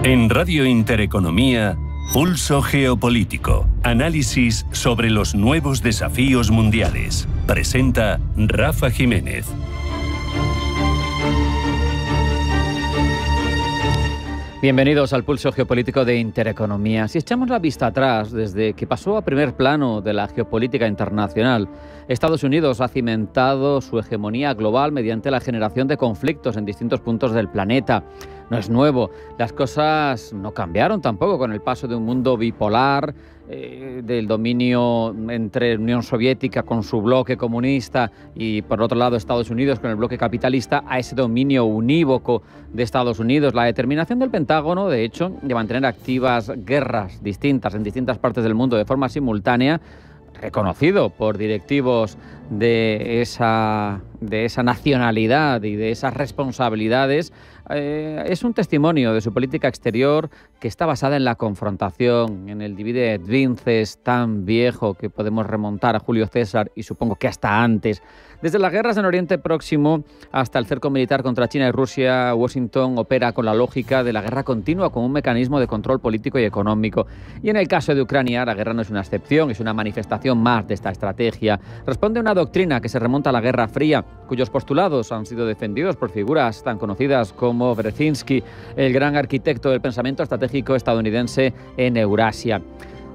En Radio Intereconomía, Pulso Geopolítico. Análisis sobre los nuevos desafíos mundiales. Presenta Rafa Jiménez. Bienvenidos al Pulso Geopolítico de Intereconomía. Si echamos la vista atrás, desde que pasó a primer plano de la geopolítica internacional, Estados Unidos ha cimentado su hegemonía global mediante la generación de conflictos en distintos puntos del planeta. No es nuevo, las cosas no cambiaron tampoco con el paso de un mundo bipolar, del dominio entre Unión Soviética con su bloque comunista y por otro lado Estados Unidos con el bloque capitalista, a ese dominio unívoco de Estados Unidos. La determinación del Pentágono, de hecho, de mantener activas guerras distintas en distintas partes del mundo de forma simultánea, reconocido por directivos de esa nacionalidad y de esas responsabilidades, es un testimonio de su política exterior que está basada en la confrontación, en el divide et vinces tan viejo que podemos remontar a Julio César y supongo que hasta antes. Desde las guerras en Oriente Próximo hasta el cerco militar contra China y Rusia, Washington opera con la lógica de la guerra continua como un mecanismo de control político y económico. Y en el caso de Ucrania, la guerra no es una excepción, es una manifestación más de esta estrategia. Responde a una doctrina que se remonta a la Guerra Fría, cuyos postulados han sido defendidos por figuras tan conocidas como Brzezinski, el gran arquitecto del pensamiento estratégico estadounidense en Eurasia.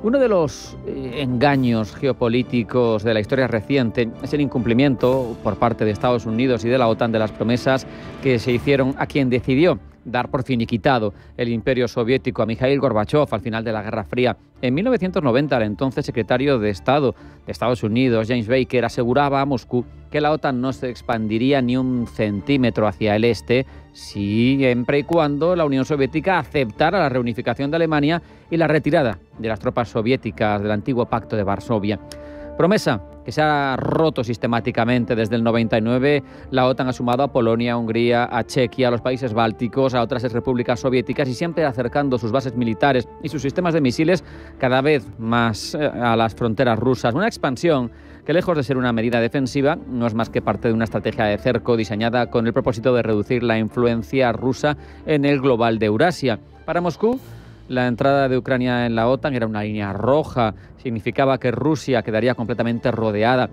Uno de los engaños geopolíticos de la historia reciente es el incumplimiento por parte de Estados Unidos y de la OTAN de las promesas que se hicieron a quien decidió dar por finiquitado el imperio soviético, a Mikhail Gorbachev, al final de la Guerra Fría. En 1990, el entonces secretario de Estado de Estados Unidos, James Baker, aseguraba a Moscú que la OTAN no se expandiría ni un centímetro hacia el este, siempre y cuando la Unión Soviética aceptara la reunificación de Alemania y la retirada de las tropas soviéticas del antiguo Pacto de Varsovia. Promesa que se ha roto sistemáticamente. Desde el 99, la OTAN ha sumado a Polonia, a Hungría, a Chequia, a los países bálticos, a otras repúblicas soviéticas y siempre acercando sus bases militares y sus sistemas de misiles cada vez más a las fronteras rusas. Una expansión que, lejos de ser una medida defensiva, no es más que parte de una estrategia de cerco diseñada con el propósito de reducir la influencia rusa en el global de Eurasia. Para Moscú, la entrada de Ucrania en la OTAN era una línea roja, significaba que Rusia quedaría completamente rodeada.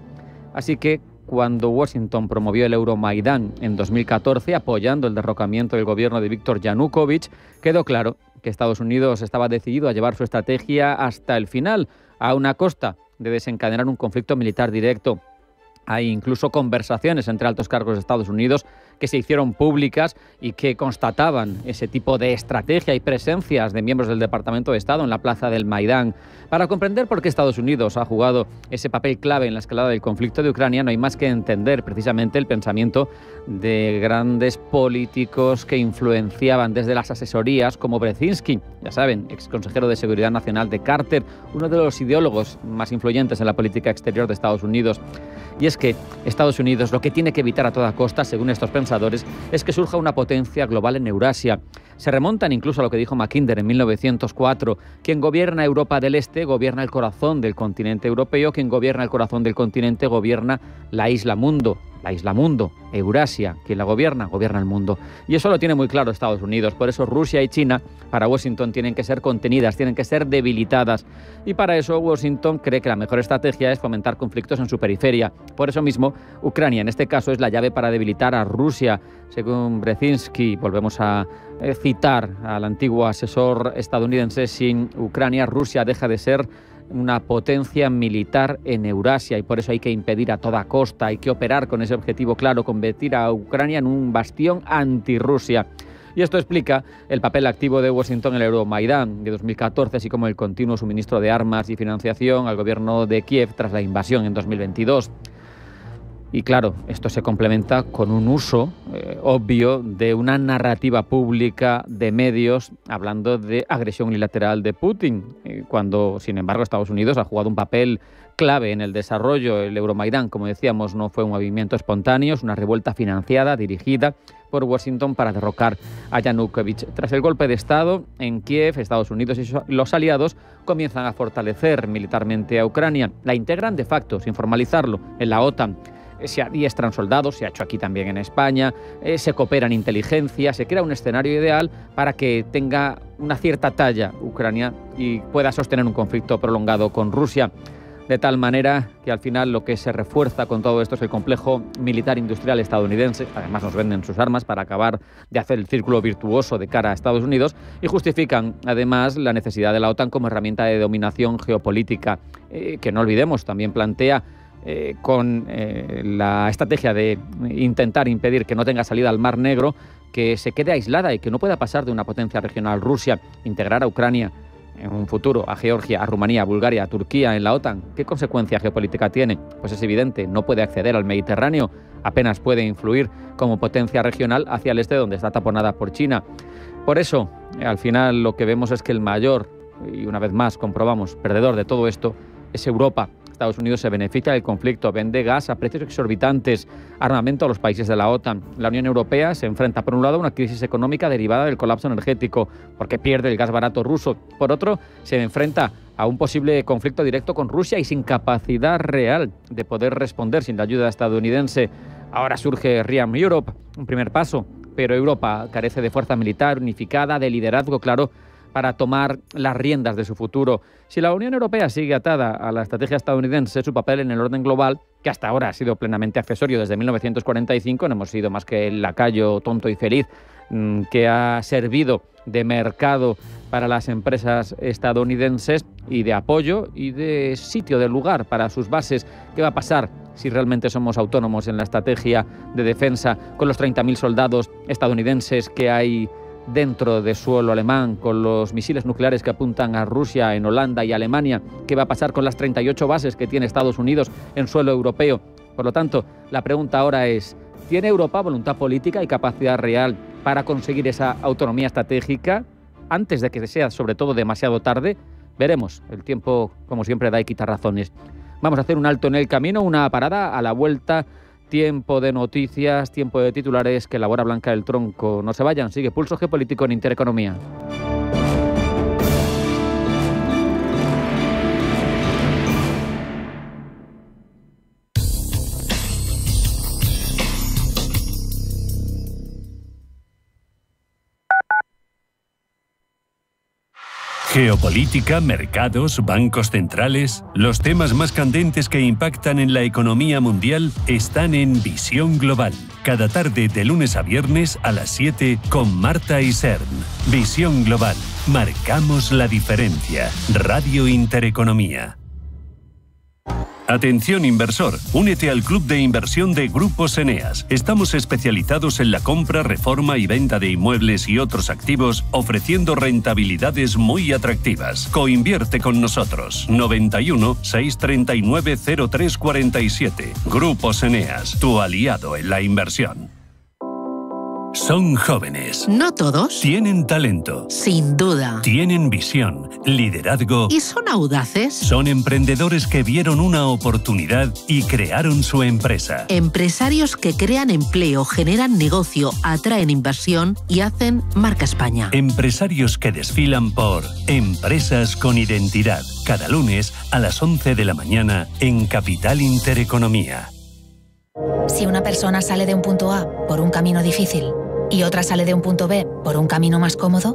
Así que cuando Washington promovió el Euromaidán en 2014, apoyando el derrocamiento del gobierno de Víktor Yanukovych, quedó claro que Estados Unidos estaba decidido a llevar su estrategia hasta el final, a una costa de desencadenar un conflicto militar directo. Hay incluso conversaciones entre altos cargos de Estados Unidos que se hicieron públicas y que constataban ese tipo de estrategia y presencias de miembros del Departamento de Estado en la plaza del Maidán. Para comprender por qué Estados Unidos ha jugado ese papel clave en la escalada del conflicto de Ucrania, no hay más que entender precisamente el pensamiento de grandes políticos que influenciaban desde las asesorías como Brzezinski, ya saben, ex consejero de Seguridad Nacional de Carter, uno de los ideólogos más influyentes en la política exterior de Estados Unidos. Y es que Estados Unidos lo que tiene que evitar a toda costa, según estos pensadores, es que surja una potencia global en Eurasia. Se remontan incluso a lo que dijo Mackinder en 1904. Quien gobierna Europa del Este gobierna el corazón del continente europeo, quien gobierna el corazón del continente gobierna la isla mundo. La isla mundo, Eurasia, quien la gobierna, gobierna el mundo. Y eso lo tiene muy claro Estados Unidos. Por eso Rusia y China, para Washington, tienen que ser contenidas, tienen que ser debilitadas. Y para eso Washington cree que la mejor estrategia es fomentar conflictos en su periferia. Por eso mismo, Ucrania, en este caso, es la llave para debilitar a Rusia. Según Brzezinski, volvemos a citar al antiguo asesor estadounidense, sin Ucrania, Rusia deja de ser una potencia militar en Eurasia y por eso hay que impedir a toda costa, hay que operar con ese objetivo claro, convertir a Ucrania en un bastión anti-Rusia. Y esto explica el papel activo de Washington en el Euromaidán de 2014, así como el continuo suministro de armas y financiación al gobierno de Kiev tras la invasión en 2022. Y claro, esto se complementa con un uso obvio de una narrativa pública de medios hablando de agresión unilateral de Putin, cuando, sin embargo, Estados Unidos ha jugado un papel clave en el desarrollo. El Euromaidán, como decíamos, no fue un movimiento espontáneo, es una revuelta financiada, dirigida por Washington para derrocar a Yanukovych. Tras el golpe de Estado en Kiev, Estados Unidos y los aliados comienzan a fortalecer militarmente a Ucrania. La integran de facto, sin formalizarlo, en la OTAN. se adiestran soldados, se ha hecho aquí también en España, se coopera en inteligencia, se crea un escenario ideal para que tenga una cierta talla Ucrania y pueda sostener un conflicto prolongado con Rusia. De tal manera que al final lo que se refuerza con todo esto es el complejo militar industrial estadounidense. Además nos venden sus armas para acabar de hacer el círculo virtuoso de cara a Estados Unidos y justifican además la necesidad de la OTAN como herramienta de dominación geopolítica, que no olvidemos también plantea con la estrategia de intentar impedir que no tenga salida al Mar Negro, que se quede aislada y que no pueda pasar de una potencia regional Rusia, integrar a Ucrania en un futuro, a Georgia, a Rumanía, a Bulgaria, a Turquía en la OTAN. ¿Qué consecuencia geopolítica tiene? Pues es evidente, no puede acceder al Mediterráneo, apenas puede influir como potencia regional hacia el este, donde está taponada por China. Por eso, al final lo que vemos es que el mayor, y una vez más comprobamos, perdedor de todo esto, es Europa. Estados Unidos se beneficia del conflicto, vende gas a precios exorbitantes, armamento a los países de la OTAN. La Unión Europea se enfrenta, por un lado, a una crisis económica derivada del colapso energético, porque pierde el gas barato ruso. Por otro, se enfrenta a un posible conflicto directo con Rusia y sin capacidad real de poder responder sin la ayuda estadounidense. Ahora surge ReArm Europe, un primer paso, pero Europa carece de fuerza militar unificada, de liderazgo claro, para tomar las riendas de su futuro. Si la Unión Europea sigue atada a la estrategia estadounidense, su papel en el orden global, que hasta ahora ha sido plenamente accesorio desde 1945, no hemos sido más que el lacayo tonto y feliz que ha servido de mercado para las empresas estadounidenses y de apoyo y de sitio, de lugar para sus bases. ¿Qué va a pasar si realmente somos autónomos en la estrategia de defensa con los 30.000 soldados estadounidenses que hay dentro de suelo alemán, con los misiles nucleares que apuntan a Rusia en Holanda y Alemania? ¿Qué va a pasar con las 38 bases que tiene Estados Unidos en suelo europeo? Por lo tanto, la pregunta ahora es, ¿tiene Europa voluntad política y capacidad real para conseguir esa autonomía estratégica antes de que sea, sobre todo, demasiado tarde? Veremos. El tiempo, como siempre, da y quita razones. Vamos a hacer un alto en el camino, una parada. A la vuelta, tiempo de noticias, tiempo de titulares, que la hora blanca del tronco. No se vayan, sigue Pulso Geopolítico en Intereconomía. Geopolítica, mercados, bancos centrales. Los temas más candentes que impactan en la economía mundial están en Visión Global. Cada tarde de lunes a viernes a las 7 con Marta Isern. Visión Global. Marcamos la diferencia. Radio Intereconomía. Atención inversor, únete al club de inversión de Grupos Eneas. Estamos especializados en la compra, reforma y venta de inmuebles y otros activos, ofreciendo rentabilidades muy atractivas. Coinvierte con nosotros. 91 639 0347. Grupos Eneas, tu aliado en la inversión. Son jóvenes. No todos. Tienen talento. Sin duda. Tienen visión, liderazgo. ¿Y son audaces? Son emprendedores que vieron una oportunidad y crearon su empresa. Empresarios que crean empleo, generan negocio, atraen inversión y hacen marca España. Empresarios que desfilan por Empresas con Identidad. Cada lunes a las 11 de la mañana en Capital Intereconomía. Si una persona sale de un punto A por un camino difícil y otra sale de un punto B por un camino más cómodo,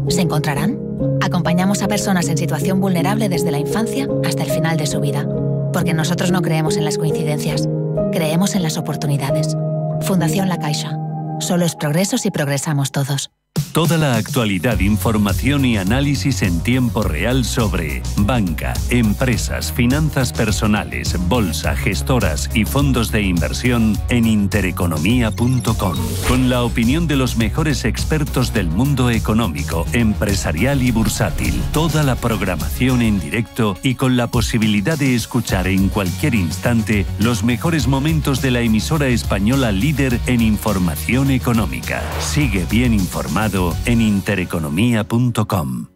¿se encontrarán? Acompañamos a personas en situación vulnerable desde la infancia hasta el final de su vida, porque nosotros no creemos en las coincidencias, creemos en las oportunidades. Fundación La Caixa. Solo es progreso si progresamos todos. Toda la actualidad, información y análisis en tiempo real sobre banca, empresas, finanzas personales, bolsa, gestoras y fondos de inversión en intereconomía.com. Con la opinión de los mejores expertos del mundo económico, empresarial y bursátil. Toda la programación en directo y con la posibilidad de escuchar en cualquier instante los mejores momentos de la emisora española líder en información económica. Sigue bien informado en intereconomía.com.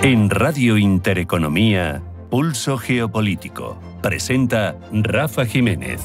En Radio Intereconomía, Pulso Geopolítico. Presenta Rafa Jiménez.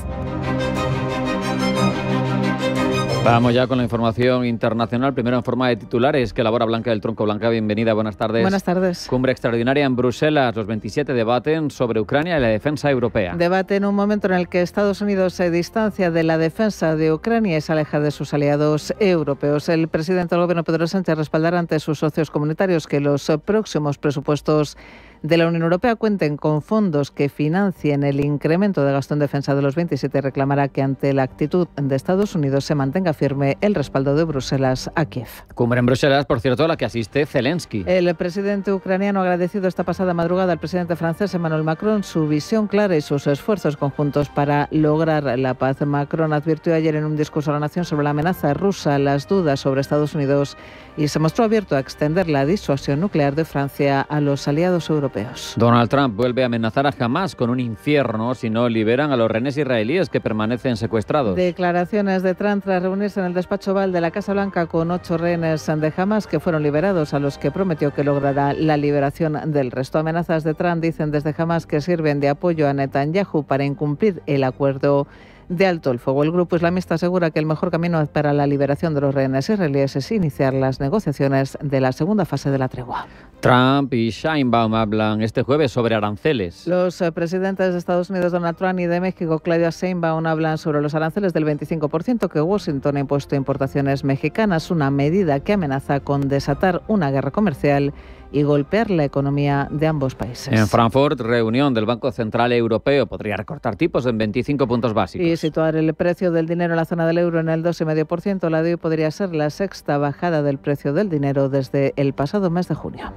Vamos ya con la información internacional, primero en forma de titulares que elabora Blanca del Tronco. Blanca, bienvenida, buenas tardes. Buenas tardes. Cumbre extraordinaria en Bruselas. Los 27 debaten sobre Ucrania y la defensa europea. Debate en un momento en el que Estados Unidos se distancia de la defensa de Ucrania y se aleja de sus aliados europeos. El presidente del Gobierno, Pedro Sánchez, respaldará ante sus socios comunitarios que los próximos presupuestos de la Unión Europea cuenten con fondos que financien el incremento de gasto en defensa de los 27 y reclamará que ante la actitud de Estados Unidos se mantenga firme el respaldo de Bruselas a Kiev. Cumbre en Bruselas, por cierto, a la que asiste Zelensky. El presidente ucraniano ha agradecido esta pasada madrugada al presidente francés Emmanuel Macron su visión clara y sus esfuerzos conjuntos para lograr la paz. Macron advirtió ayer en un discurso a la nación sobre la amenaza rusa, las dudas sobre Estados Unidos y se mostró abierto a extender la disuasión nuclear de Francia a los aliados europeos. Donald Trump vuelve a amenazar a Hamás con un infierno si no liberan a los rehenes israelíes que permanecen secuestrados. Declaraciones de Trump tras reunirse en el despacho Oval de la Casa Blanca con 8 rehenes de Hamás que fueron liberados, a los que prometió que logrará la liberación del resto. Amenazas de Trump, dicen desde Hamás, que sirven de apoyo a Netanyahu para incumplir el acuerdo de alto el fuego. El grupo islamista asegura que el mejor camino para la liberación de los rehenes israelíes es iniciar las negociaciones de la segunda fase de la tregua. Trump y Sheinbaum hablan este jueves sobre aranceles. Los presidentes de Estados Unidos, Donald Trump, y de México, Claudia Sheinbaum, hablan sobre los aranceles del 25% que Washington ha impuesto a importaciones mexicanas, una medida que amenaza con desatar una guerra comercial y golpear la economía de ambos países. En Frankfurt, reunión del Banco Central Europeo podría recortar tipos en 25 puntos básicos. Y situar el precio del dinero en la zona del euro en el 2,5%, la de hoy podría ser la sexta bajada del precio del dinero desde el pasado mes de junio.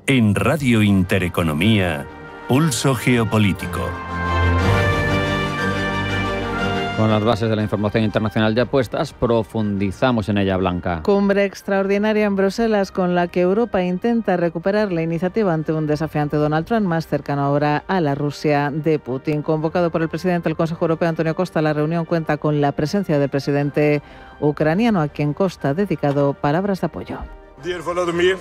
En Radio Intereconomía, Pulso Geopolítico. Con las bases de la información internacional ya puestas, profundizamos en ella, Blanca. Cumbre extraordinaria en Bruselas con la que Europa intenta recuperar la iniciativa ante un desafiante Donald Trump, más cercano ahora a la Rusia de Putin. Convocado por el presidente del Consejo Europeo, Antonio Costa, la reunión cuenta con la presencia del presidente ucraniano, a quien Costa ha dedicado palabras de apoyo. Dear Volodymyr,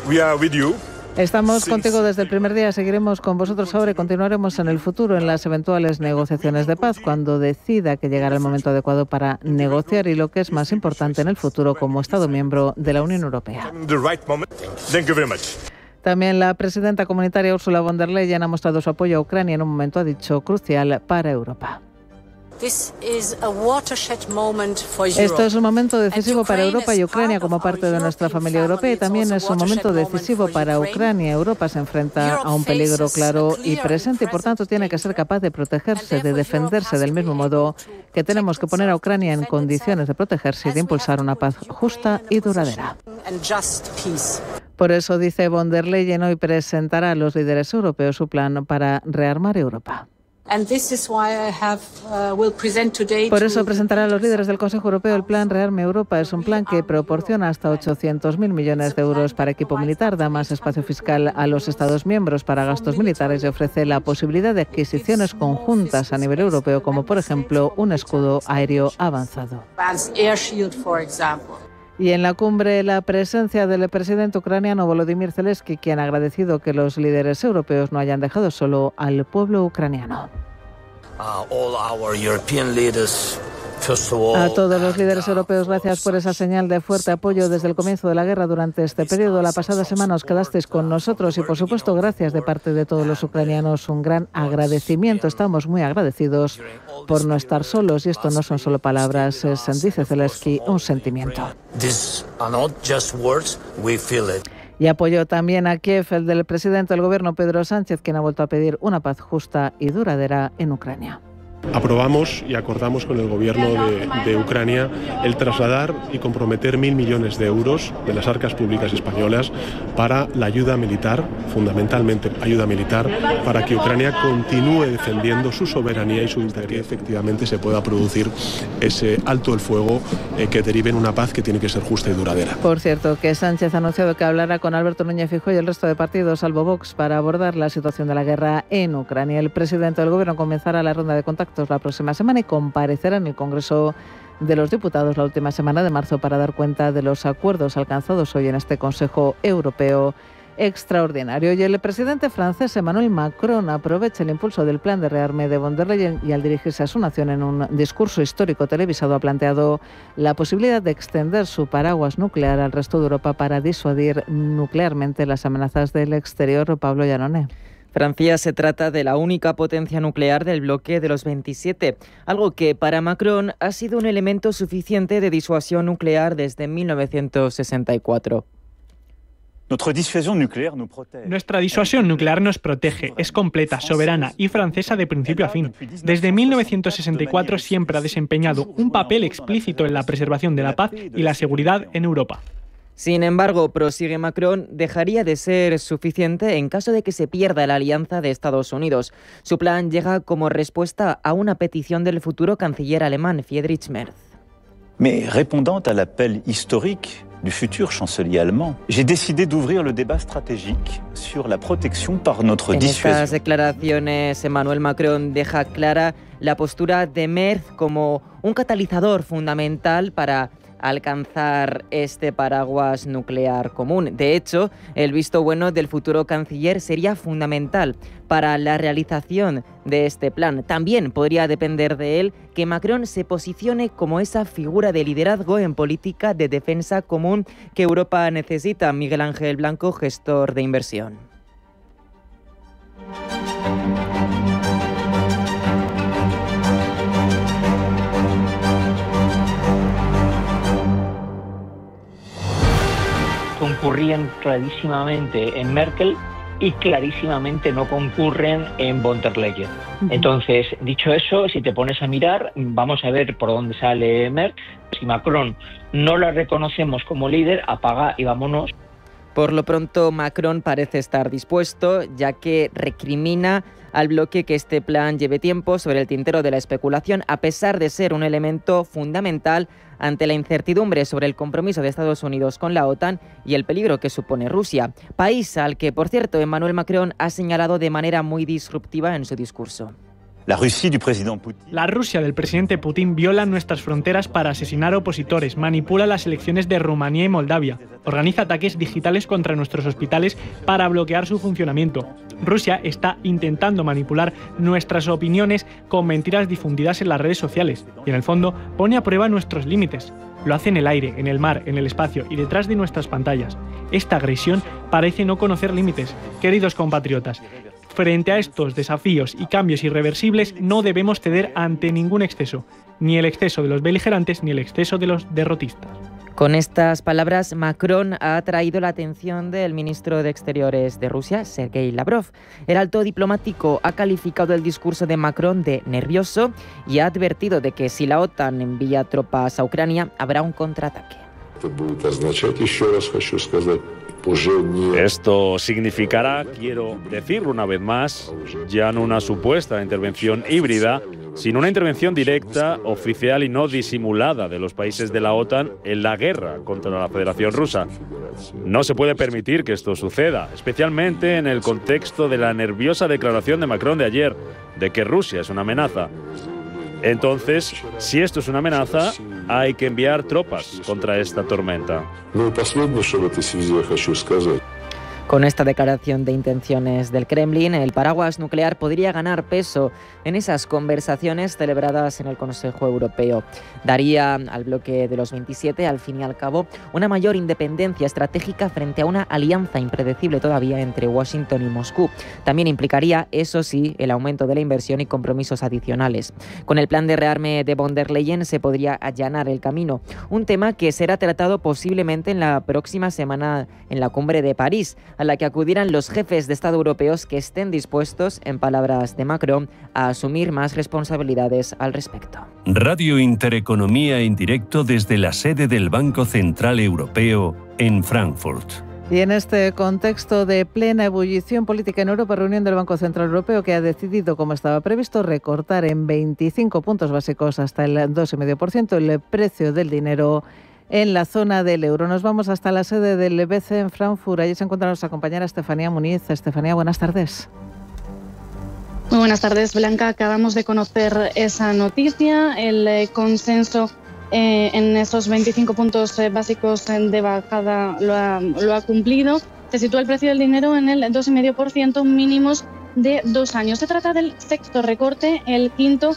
we are with you. Estamos contigo desde el primer día, seguiremos con vosotros ahora y continuaremos en el futuro en las eventuales negociaciones de paz cuando decida que llegará el momento adecuado para negociar y, lo que es más importante, en el futuro como Estado miembro de la Unión Europea. También la presidenta comunitaria Ursula von der Leyen ha mostrado su apoyo a Ucrania en un momento, ha dicho, crucial para Europa. Esto es un momento decisivo para Europa y Ucrania como parte de nuestra familia europea, y también es un momento decisivo para Ucrania. Europa se enfrenta a un peligro claro y presente y, por tanto, tiene que ser capaz de protegerse, de defenderse, del mismo modo que tenemos que poner a Ucrania en condiciones de protegerse y de impulsar una paz justa y duradera. Por eso, dice von der Leyen, hoy presentará a los líderes europeos su plan para rearmar Europa. Por eso presentará a los líderes del Consejo Europeo el plan Rearme Europa. Es un plan que proporciona hasta 800.000 millones de euros para equipo militar, da más espacio fiscal a los Estados miembros para gastos militares y ofrece la posibilidad de adquisiciones conjuntas a nivel europeo, como por ejemplo un escudo aéreo avanzado. Y en la cumbre, la presencia del presidente ucraniano Volodymyr Zelensky, quien ha agradecido que los líderes europeos no hayan dejado solo al pueblo ucraniano. A todos los líderes europeos, gracias por esa señal de fuerte apoyo desde el comienzo de la guerra durante este periodo. La pasada semana os quedasteis con nosotros y, por supuesto, gracias de parte de todos los ucranianos. Un gran agradecimiento. Estamos muy agradecidos por no estar solos, y esto no son solo palabras, es, dice Zelensky, un sentimiento. Y apoyó también a Kiev el del presidente del gobierno, Pedro Sánchez, quien ha vuelto a pedir una paz justa y duradera en Ucrania. Aprobamos y acordamos con el gobierno de Ucrania el trasladar y comprometer 1.000 millones de euros de las arcas públicas españolas para la ayuda militar, fundamentalmente ayuda militar, para que Ucrania continúe defendiendo su soberanía y su integridad. Efectivamente se pueda producir ese alto el fuego que derive en una paz que tiene que ser justa y duradera. Por cierto, que Sánchez ha anunciado que hablará con Alberto Núñez Feijóo y el resto de partidos, salvo Vox, para abordar la situación de la guerra en Ucrania. El presidente del gobierno comenzará la ronda de contactos la próxima semana y comparecerá en el Congreso de los Diputados la última semana de marzo para dar cuenta de los acuerdos alcanzados hoy en este Consejo Europeo extraordinario. Y el presidente francés Emmanuel Macron aprovecha el impulso del plan de rearme de von der Leyen y al dirigirse a su nación en un discurso histórico televisado ha planteado la posibilidad de extender su paraguas nuclear al resto de Europa para disuadir nuclearmente las amenazas del exterior. Pablo Llanone. Francia se trata de la única potencia nuclear del bloque de los 27, algo que para Macron ha sido un elemento suficiente de disuasión nuclear desde 1964. Nuestra disuasión nuclear nos protege, es completa, soberana y francesa de principio a fin. Desde 1964 siempre ha desempeñado un papel explícito en la preservación de la paz y la seguridad en Europa. Sin embargo, prosigue Macron, dejaría de ser suficiente en caso de que se pierda la alianza de Estados Unidos. Su plan llega como respuesta a una petición del futuro canciller alemán, Friedrich Merz. Mais répondant à l'appel historique du futur chancelier allemand, j'ai décidé d'ouvrir le débat stratégique sur la protection par notre dissuasion. En estas declaraciones, Emmanuel Macron deja clara la postura de Merz como un catalizador fundamental para alcanzar este paraguas nuclear común. De hecho, el visto bueno del futuro canciller sería fundamental para la realización de este plan. También podría depender de él que Macron se posicione como esa figura de liderazgo en política de defensa común que Europa necesita. Miguel Ángel Blanco, gestor de inversión. Concurrían clarísimamente en Merkel y clarísimamente no concurren en von der Leyen. Entonces, dicho eso, si te pones a mirar, vamos a ver por dónde sale Merkel. Si Macron no la reconocemos como líder, apaga y vámonos. Por lo pronto, Macron parece estar dispuesto, ya que recrimina al bloque que este plan lleve tiempo sobre el tintero de la especulación, a pesar de ser un elemento fundamental ante la incertidumbre sobre el compromiso de Estados Unidos con la OTAN y el peligro que supone Rusia, país al que, por cierto, Emmanuel Macron ha señalado de manera muy disruptiva en su discurso. La Rusia del presidente Putin viola nuestras fronteras para asesinar opositores, manipula las elecciones de Rumanía y Moldavia, organiza ataques digitales contra nuestros hospitales para bloquear su funcionamiento. Rusia está intentando manipular nuestras opiniones con mentiras difundidas en las redes sociales y, en el fondo, pone a prueba nuestros límites. Lo hace en el aire, en el mar, en el espacio y detrás de nuestras pantallas. Esta agresión parece no conocer límites. Queridos compatriotas, frente a estos desafíos y cambios irreversibles no debemos ceder ante ningún exceso, ni el exceso de los beligerantes ni el exceso de los derrotistas. Con estas palabras, Macron ha atraído la atención del ministro de Exteriores de Rusia, Sergei Lavrov. El alto diplomático ha calificado el discurso de Macron de nervioso y ha advertido de que si la OTAN envía tropas a Ucrania, habrá un contraataque. Esto significará, quiero decirlo una vez más, ya no una supuesta intervención híbrida, sino una intervención directa, oficial y no disimulada de los países de la OTAN en la guerra contra la Federación Rusa. No se puede permitir que esto suceda, especialmente en el contexto de la nerviosa declaración de Macron de ayer, de que Rusia es una amenaza. Entonces, si esto es una amenaza, hay que enviar tropas contra esta tormenta. Con esta declaración de intenciones del Kremlin, el paraguas nuclear podría ganar peso en esas conversaciones celebradas en el Consejo Europeo. Daría al bloque de los 27, al fin y al cabo, una mayor independencia estratégica frente a una alianza impredecible todavía entre Washington y Moscú. También implicaría, eso sí, el aumento de la inversión y compromisos adicionales. Con el plan de rearme de von der Leyen se podría allanar el camino, un tema que será tratado posiblemente en la próxima semana en la cumbre de París, a la que acudirán los jefes de Estado europeos que estén dispuestos, en palabras de Macron, a asumir más responsabilidades al respecto. Radio Intereconomía en directo desde la sede del Banco Central Europeo en Frankfurt. Y en este contexto de plena ebullición política en Europa, reunión del Banco Central Europeo que ha decidido, como estaba previsto, recortar en 25 puntos básicos hasta el 2,5% el precio del dinero en la zona del euro. Nos vamos hasta la sede del BCE en Frankfurt. Allí se encuentra nuestra compañera Estefanía Muniz. Estefanía, buenas tardes. Muy buenas tardes, Blanca. Acabamos de conocer esa noticia. El consenso en esos 25 puntos básicos de bajada lo ha cumplido. se sitúa el precio del dinero en el 2,5% mínimos de 2 años. Se trata del sexto recorte, el quinto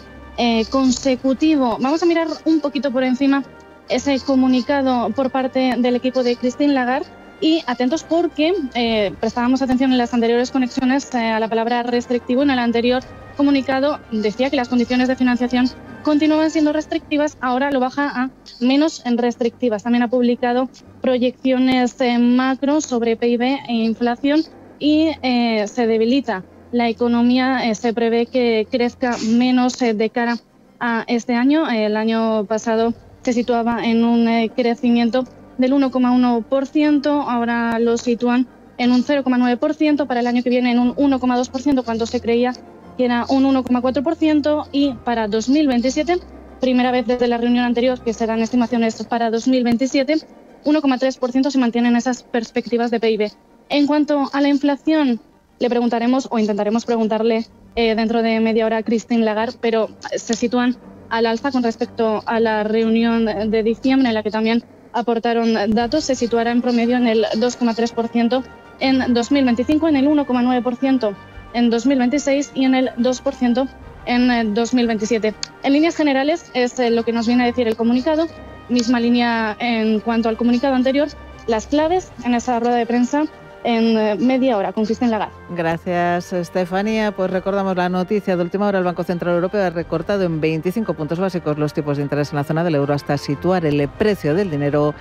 consecutivo. Vamos a mirar un poquito por encima ese comunicado por parte del equipo de Christine Lagarde y atentos porque prestábamos atención en las anteriores conexiones a la palabra restrictivo. En el anterior comunicado decía que las condiciones de financiación continuaban siendo restrictivas, ahora lo baja a menos restrictivas. También ha publicado proyecciones macro sobre PIB e inflación y se debilita la economía, se prevé que crezca menos de cara a este año. El año pasado se situaba en un crecimiento del 1,1%, ahora lo sitúan en un 0,9%, para el año que viene en un 1,2% cuando se creía que era un 1,4%, y para 2027, primera vez desde la reunión anterior que se dan estimaciones para 2027, 1,3% se mantienen esas perspectivas de PIB. En cuanto a la inflación, le preguntaremos o intentaremos preguntarle dentro de media hora a Christine Lagarde, pero se sitúan al alza con respecto a la reunión de diciembre, en la que también aportaron datos. Se situará en promedio en el 2,3% en 2025, en el 1,9% en 2026 y en el 2% en 2027. En líneas generales es lo que nos viene a decir el comunicado. Misma línea en cuanto al comunicado anterior. Las claves en esa rueda de prensa en media hora con Christine Lagarde. Gracias, Estefanía. Pues recordamos la noticia de última hora. El Banco Central Europeo ha recortado en 25 puntos básicos los tipos de interés en la zona del euro hasta situar el precio del dinero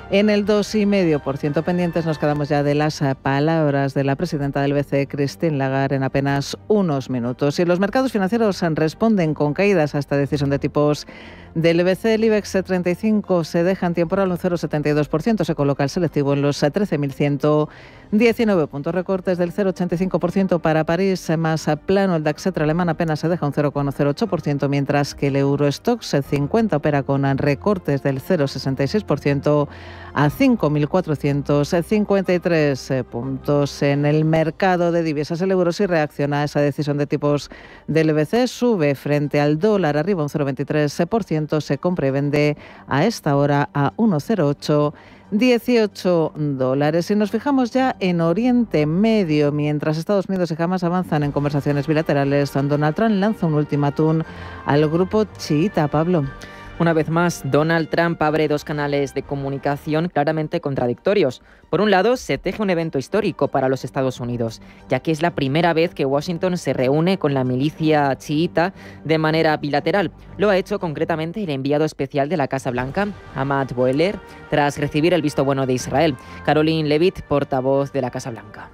en el 2,5%. Pendientes nos quedamos ya de las palabras de la presidenta del BCE, Christine Lagarde, en apenas unos minutos. Y los mercados financieros responden con caídas a esta decisión de tipos del BCE. El IBEX 35 se deja en temporal un 0,72%, se coloca el selectivo en los 13.119 puntos. Recortes del 0,85% para París, más plano el DAX alemán apenas se deja un 0,08%, mientras que el Eurostoxx 50 opera con recortes del 0,66% a 5.453 puntos. En el mercado de divisas, el euro sí reacciona a esa decisión de tipos del BCE, sube frente al dólar, arriba un 0,23%, se compra y vende a esta hora a 1,0818 dólares. Si nos fijamos ya en Oriente Medio, mientras Estados Unidos y Hamas avanzan en conversaciones bilaterales, Donald Trump lanza un ultimátum al grupo chiita. Pablo. Una vez más, Donald Trump abre dos canales de comunicación claramente contradictorios. Por un lado, se teje un evento histórico para los Estados Unidos, ya que es la primera vez que Washington se reúne con la milicia chiita de manera bilateral. Lo ha hecho concretamente el enviado especial de la Casa Blanca, Ahmad Boeler, tras recibir el visto bueno de Israel. Caroline Levitt, portavoz de la Casa Blanca.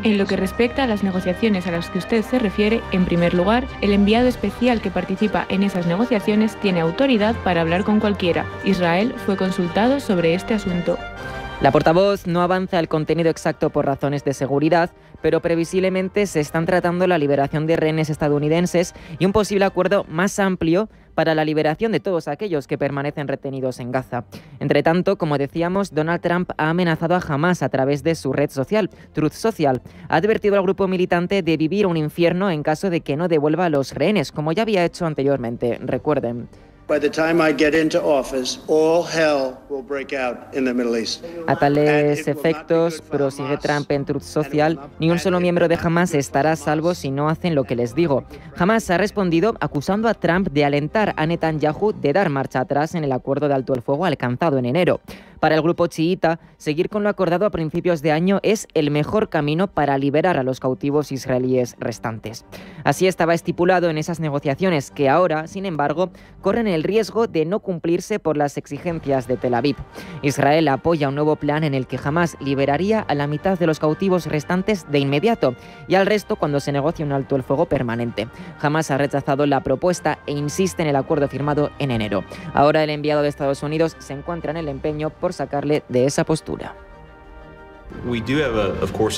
En lo que respecta a las negociaciones a las que usted se refiere, en primer lugar, el enviado especial que participa en esas negociaciones tiene autoridad para hablar con cualquiera. Israel fue consultado sobre este asunto. La portavoz no avanza el contenido exacto por razones de seguridad, pero previsiblemente se están tratando la liberación de rehenes estadounidenses y un posible acuerdo más amplio para la liberación de todos aquellos que permanecen retenidos en Gaza. Entre tanto, como decíamos, Donald Trump ha amenazado a Hamas a través de su red social, Truth Social. Ha advertido al grupo militante de vivir un infierno en caso de que no devuelva a los rehenes, como ya había hecho anteriormente. Recuerden. A tales efectos, prosigue Trump en Truth Social, ni un solo miembro de Hamas estará a salvo si no hacen lo que les digo. Hamas ha respondido acusando a Trump de alentar a Netanyahu de dar marcha atrás en el acuerdo de alto el fuego alcanzado en enero. Para el grupo chiita, seguir con lo acordado a principios de año es el mejor camino para liberar a los cautivos israelíes restantes. Así estaba estipulado en esas negociaciones que ahora, sin embargo, corren el riesgo de no cumplirse por las exigencias de Tel Aviv. Israel apoya un nuevo plan en el que Hamas liberaría a la mitad de los cautivos restantes de inmediato y al resto cuando se negocie un alto el fuego permanente. Hamas ha rechazado la propuesta e insiste en el acuerdo firmado en enero. Ahora el enviado de Estados Unidos se encuentra en el empeño por sacarle de esa postura.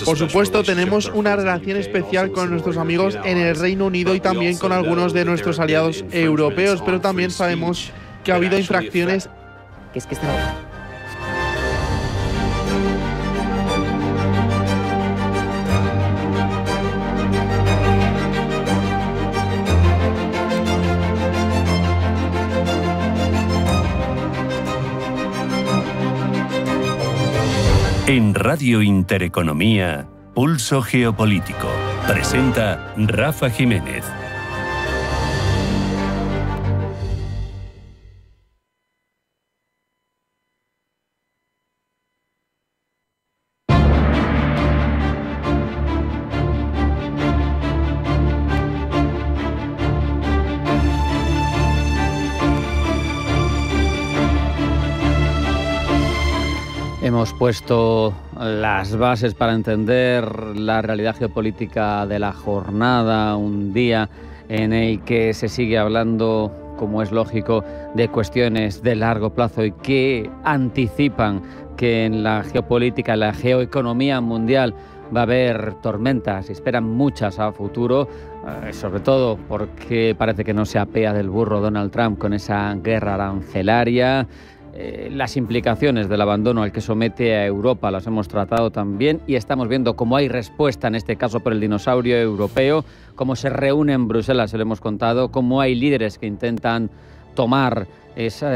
Por supuesto, tenemos una relación especial con nuestros amigos en el Reino Unido y también con algunos de nuestros aliados europeos, pero también sabemos que ha habido infracciones. En Radio Intereconomía, Pulso Geopolítico. Presenta Rafa Jiménez. Hemos puesto las bases para entender la realidad geopolítica de la jornada, un día en el que se sigue hablando, como es lógico, de cuestiones de largo plazo y que anticipan que en la geopolítica, en la geoeconomía mundial, va a haber tormentas, esperan muchas a futuro, sobre todo porque parece que no se apea del burro Donald Trump con esa guerra arancelaria. Las implicaciones del abandono al que somete a Europa las hemos tratado también y estamos viendo cómo hay respuesta, en este caso por el dinosaurio europeo, cómo se reúne en Bruselas, se lo hemos contado, cómo hay líderes que intentan tomar esa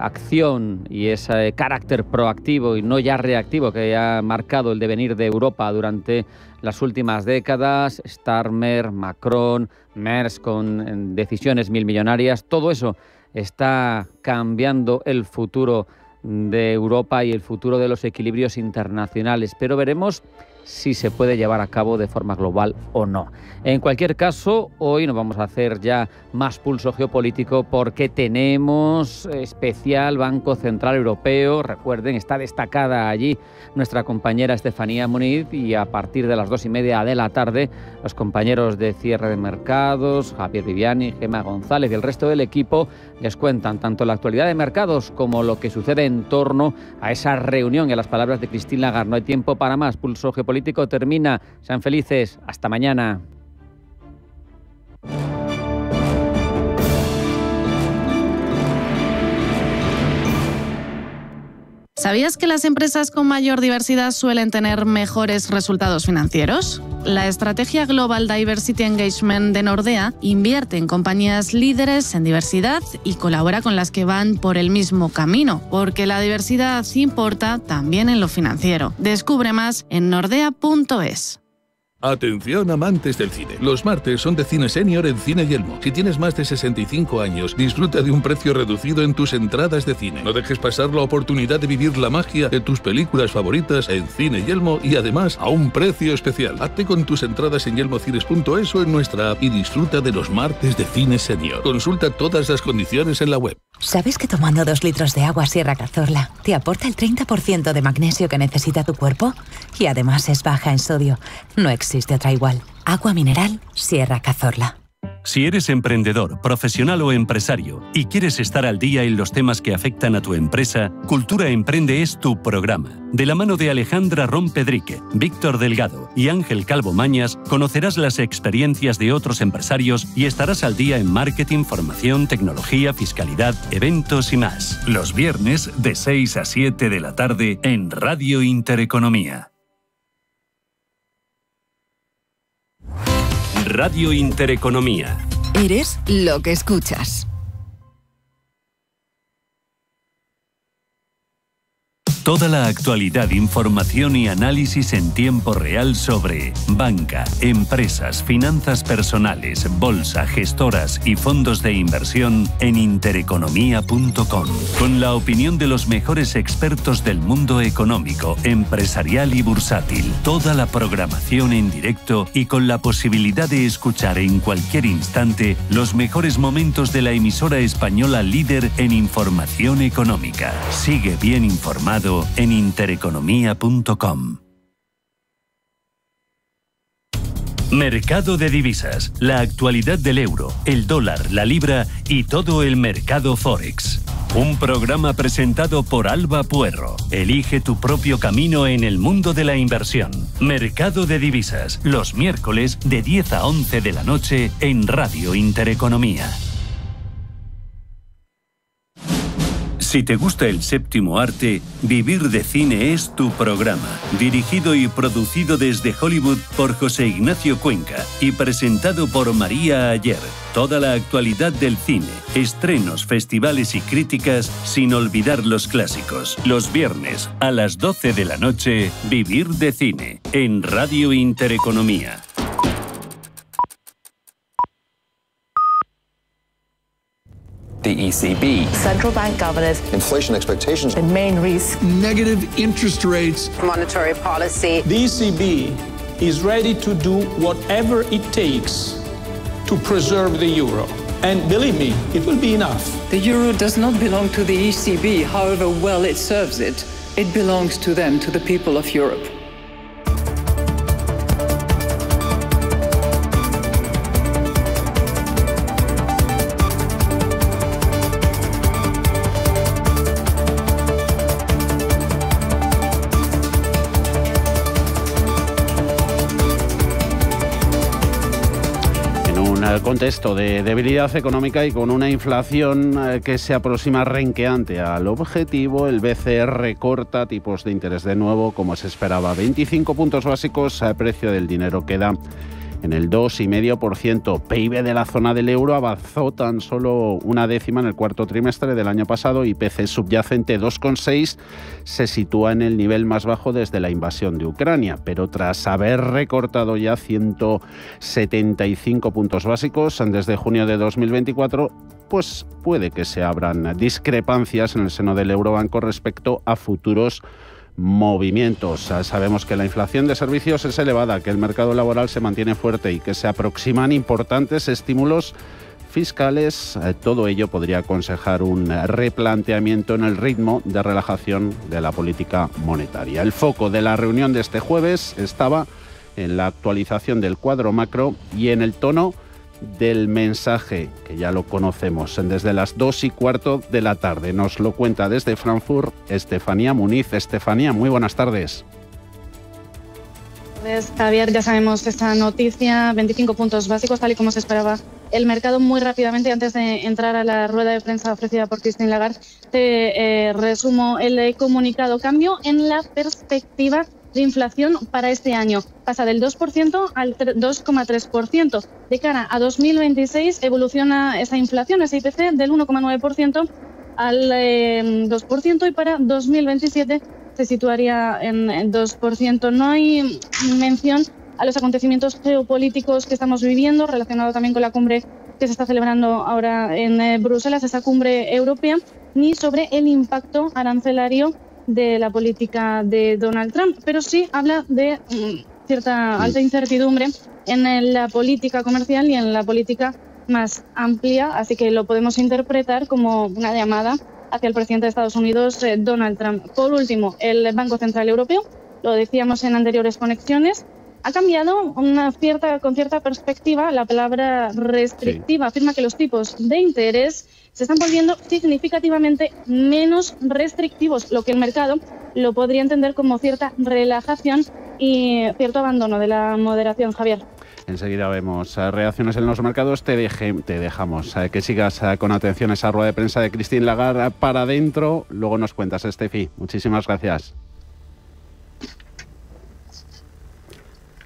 acción y ese carácter proactivo y no ya reactivo que ha marcado el devenir de Europa durante las últimas décadas. Starmer, Macron, Merz con decisiones milmillonarias, todo eso está cambiando el futuro de Europa y el futuro de los equilibrios internacionales, pero veremos si se puede llevar a cabo de forma global o no. En cualquier caso, hoy nos vamos a hacer ya más pulso geopolítico porque tenemos especial Banco Central Europeo. Recuerden, está destacada allí nuestra compañera Estefanía Muniz y a partir de las 2:30 de la tarde los compañeros de cierre de mercados, Javier Viviani, Gemma González y el resto del equipo les cuentan tanto la actualidad de mercados como lo que sucede en torno a esa reunión y a las palabras de Christine Lagarde. No hay tiempo para más. Pulso geopolítico termina. Sean felices. Hasta mañana. ¿Sabías que las empresas con mayor diversidad suelen tener mejores resultados financieros? La estrategia Global Diversity Engagement de Nordea invierte en compañías líderes en diversidad y colabora con las que van por el mismo camino, porque la diversidad importa también en lo financiero. Descubre más en nordea.es. Atención amantes del cine. Los martes son de Cine Senior en Cine Yelmo. Si tienes más de 65 años, disfruta de un precio reducido en tus entradas de cine. No dejes pasar la oportunidad de vivir la magia de tus películas favoritas en Cine Yelmo y además a un precio especial. Hazte con tus entradas en yelmocines.es o en nuestra app y disfruta de los martes de Cine Senior. Consulta todas las condiciones en la web. ¿Sabes que tomando 2 litros de agua Sierra Cazorla te aporta el 30% de magnesio que necesita tu cuerpo? Y además es baja en sodio. No existe otra igual. Agua mineral Sierra Cazorla. Si eres emprendedor, profesional o empresario y quieres estar al día en los temas que afectan a tu empresa, Cultura Emprende es tu programa. De la mano de Alejandra Rompedrique, Víctor Delgado y Ángel Calvo Mañas, conocerás las experiencias de otros empresarios y estarás al día en marketing, formación, tecnología, fiscalidad, eventos y más. Los viernes de 6 a 7 de la tarde en Radio Intereconomía. Radio Intereconomía. Eres lo que escuchas. Toda la actualidad, información y análisis en tiempo real sobre banca, empresas, finanzas personales, bolsa, gestoras y fondos de inversión en intereconomía.com. Con la opinión de los mejores expertos del mundo económico, empresarial y bursátil. Toda la programación en directo y con la posibilidad de escuchar en cualquier instante los mejores momentos de la emisora española líder en información económica. Sigue bien informado en intereconomía.com. Mercado de divisas, la actualidad del euro, el dólar, la libra y todo el mercado Forex. Un programa presentado por Alba Puerro. Elige tu propio camino en el mundo de la inversión. Mercado de divisas, los miércoles de 10 a 11 de la noche en Radio Intereconomía. Si te gusta el séptimo arte, Vivir de Cine es tu programa. Dirigido y producido desde Hollywood por José Ignacio Cuenca y presentado por María Ayer. Toda la actualidad del cine, estrenos, festivales y críticas, sin olvidar los clásicos. Los viernes a las 12 de la noche, Vivir de Cine, en Radio Intereconomía. The ECB. Central bank governors. Inflation expectations. The main risk. Negative interest rates. Monetary policy. The ECB is ready to do whatever it takes to preserve the euro. And believe me, it will be enough. The euro does not belong to the ECB, however well it serves it. It belongs to them, to the people of Europe. Contexto de debilidad económica y con una inflación que se aproxima renqueante al objetivo, el BCE recorta tipos de interés de nuevo, como se esperaba. 25 puntos básicos, precio del dinero queda en el 2,5%. PIB de la zona del euro avanzó tan solo una décima en el cuarto trimestre del año pasado. IPC subyacente 2,6 se sitúa en el nivel más bajo desde la invasión de Ucrania, pero tras haber recortado ya 175 puntos básicos desde junio de 2024, pues puede que se abran discrepancias en el seno del Eurobanco respecto a futuros movimientos. Sabemos que la inflación de servicios es elevada, que el mercado laboral se mantiene fuerte y que se aproximan importantes estímulos fiscales. Todo ello podría aconsejar un replanteamiento en el ritmo de relajación de la política monetaria. El foco de la reunión de este jueves estaba en la actualización del cuadro macro y en el tono del mensaje, que ya lo conocemos, desde las 2:15 de la tarde. Nos lo cuenta desde Frankfurt Estefanía Muniz. Estefanía, muy buenas tardes. Javier, ya sabemos esta noticia, 25 puntos básicos, tal y como se esperaba el mercado. Muy rápidamente, antes de entrar a la rueda de prensa ofrecida por Christine Lagarde, te resumo el comunicado. Cambio en la perspectiva de inflación para este año. Pasa del 2% al 2,3%. De cara a 2026 evoluciona esa inflación, ese IPC, del 1,9% al 2%, y para 2027 se situaría en 2%. No hay mención a los acontecimientos geopolíticos que estamos viviendo, relacionado también con la cumbre que se está celebrando ahora en Bruselas, esa cumbre europea, ni sobre el impacto arancelario de la política de Donald Trump, pero sí habla de cierta alta incertidumbre en la política comercial y en la política más amplia, así que lo podemos interpretar como una llamada hacia el presidente de Estados Unidos, Donald Trump. Por último, el Banco Central Europeo, lo decíamos en anteriores conexiones, ha cambiado con cierta perspectiva la palabra restrictiva. Afirma que los tipos de interés se están volviendo significativamente menos restrictivos, lo que el mercado lo podría entender como cierta relajación y cierto abandono de la moderación. Javier. Enseguida vemos reacciones en los mercados. Te dejamos que sigas con atención esa rueda de prensa de Christine Lagarde para adentro. Luego nos cuentas, Estefi. Muchísimas gracias.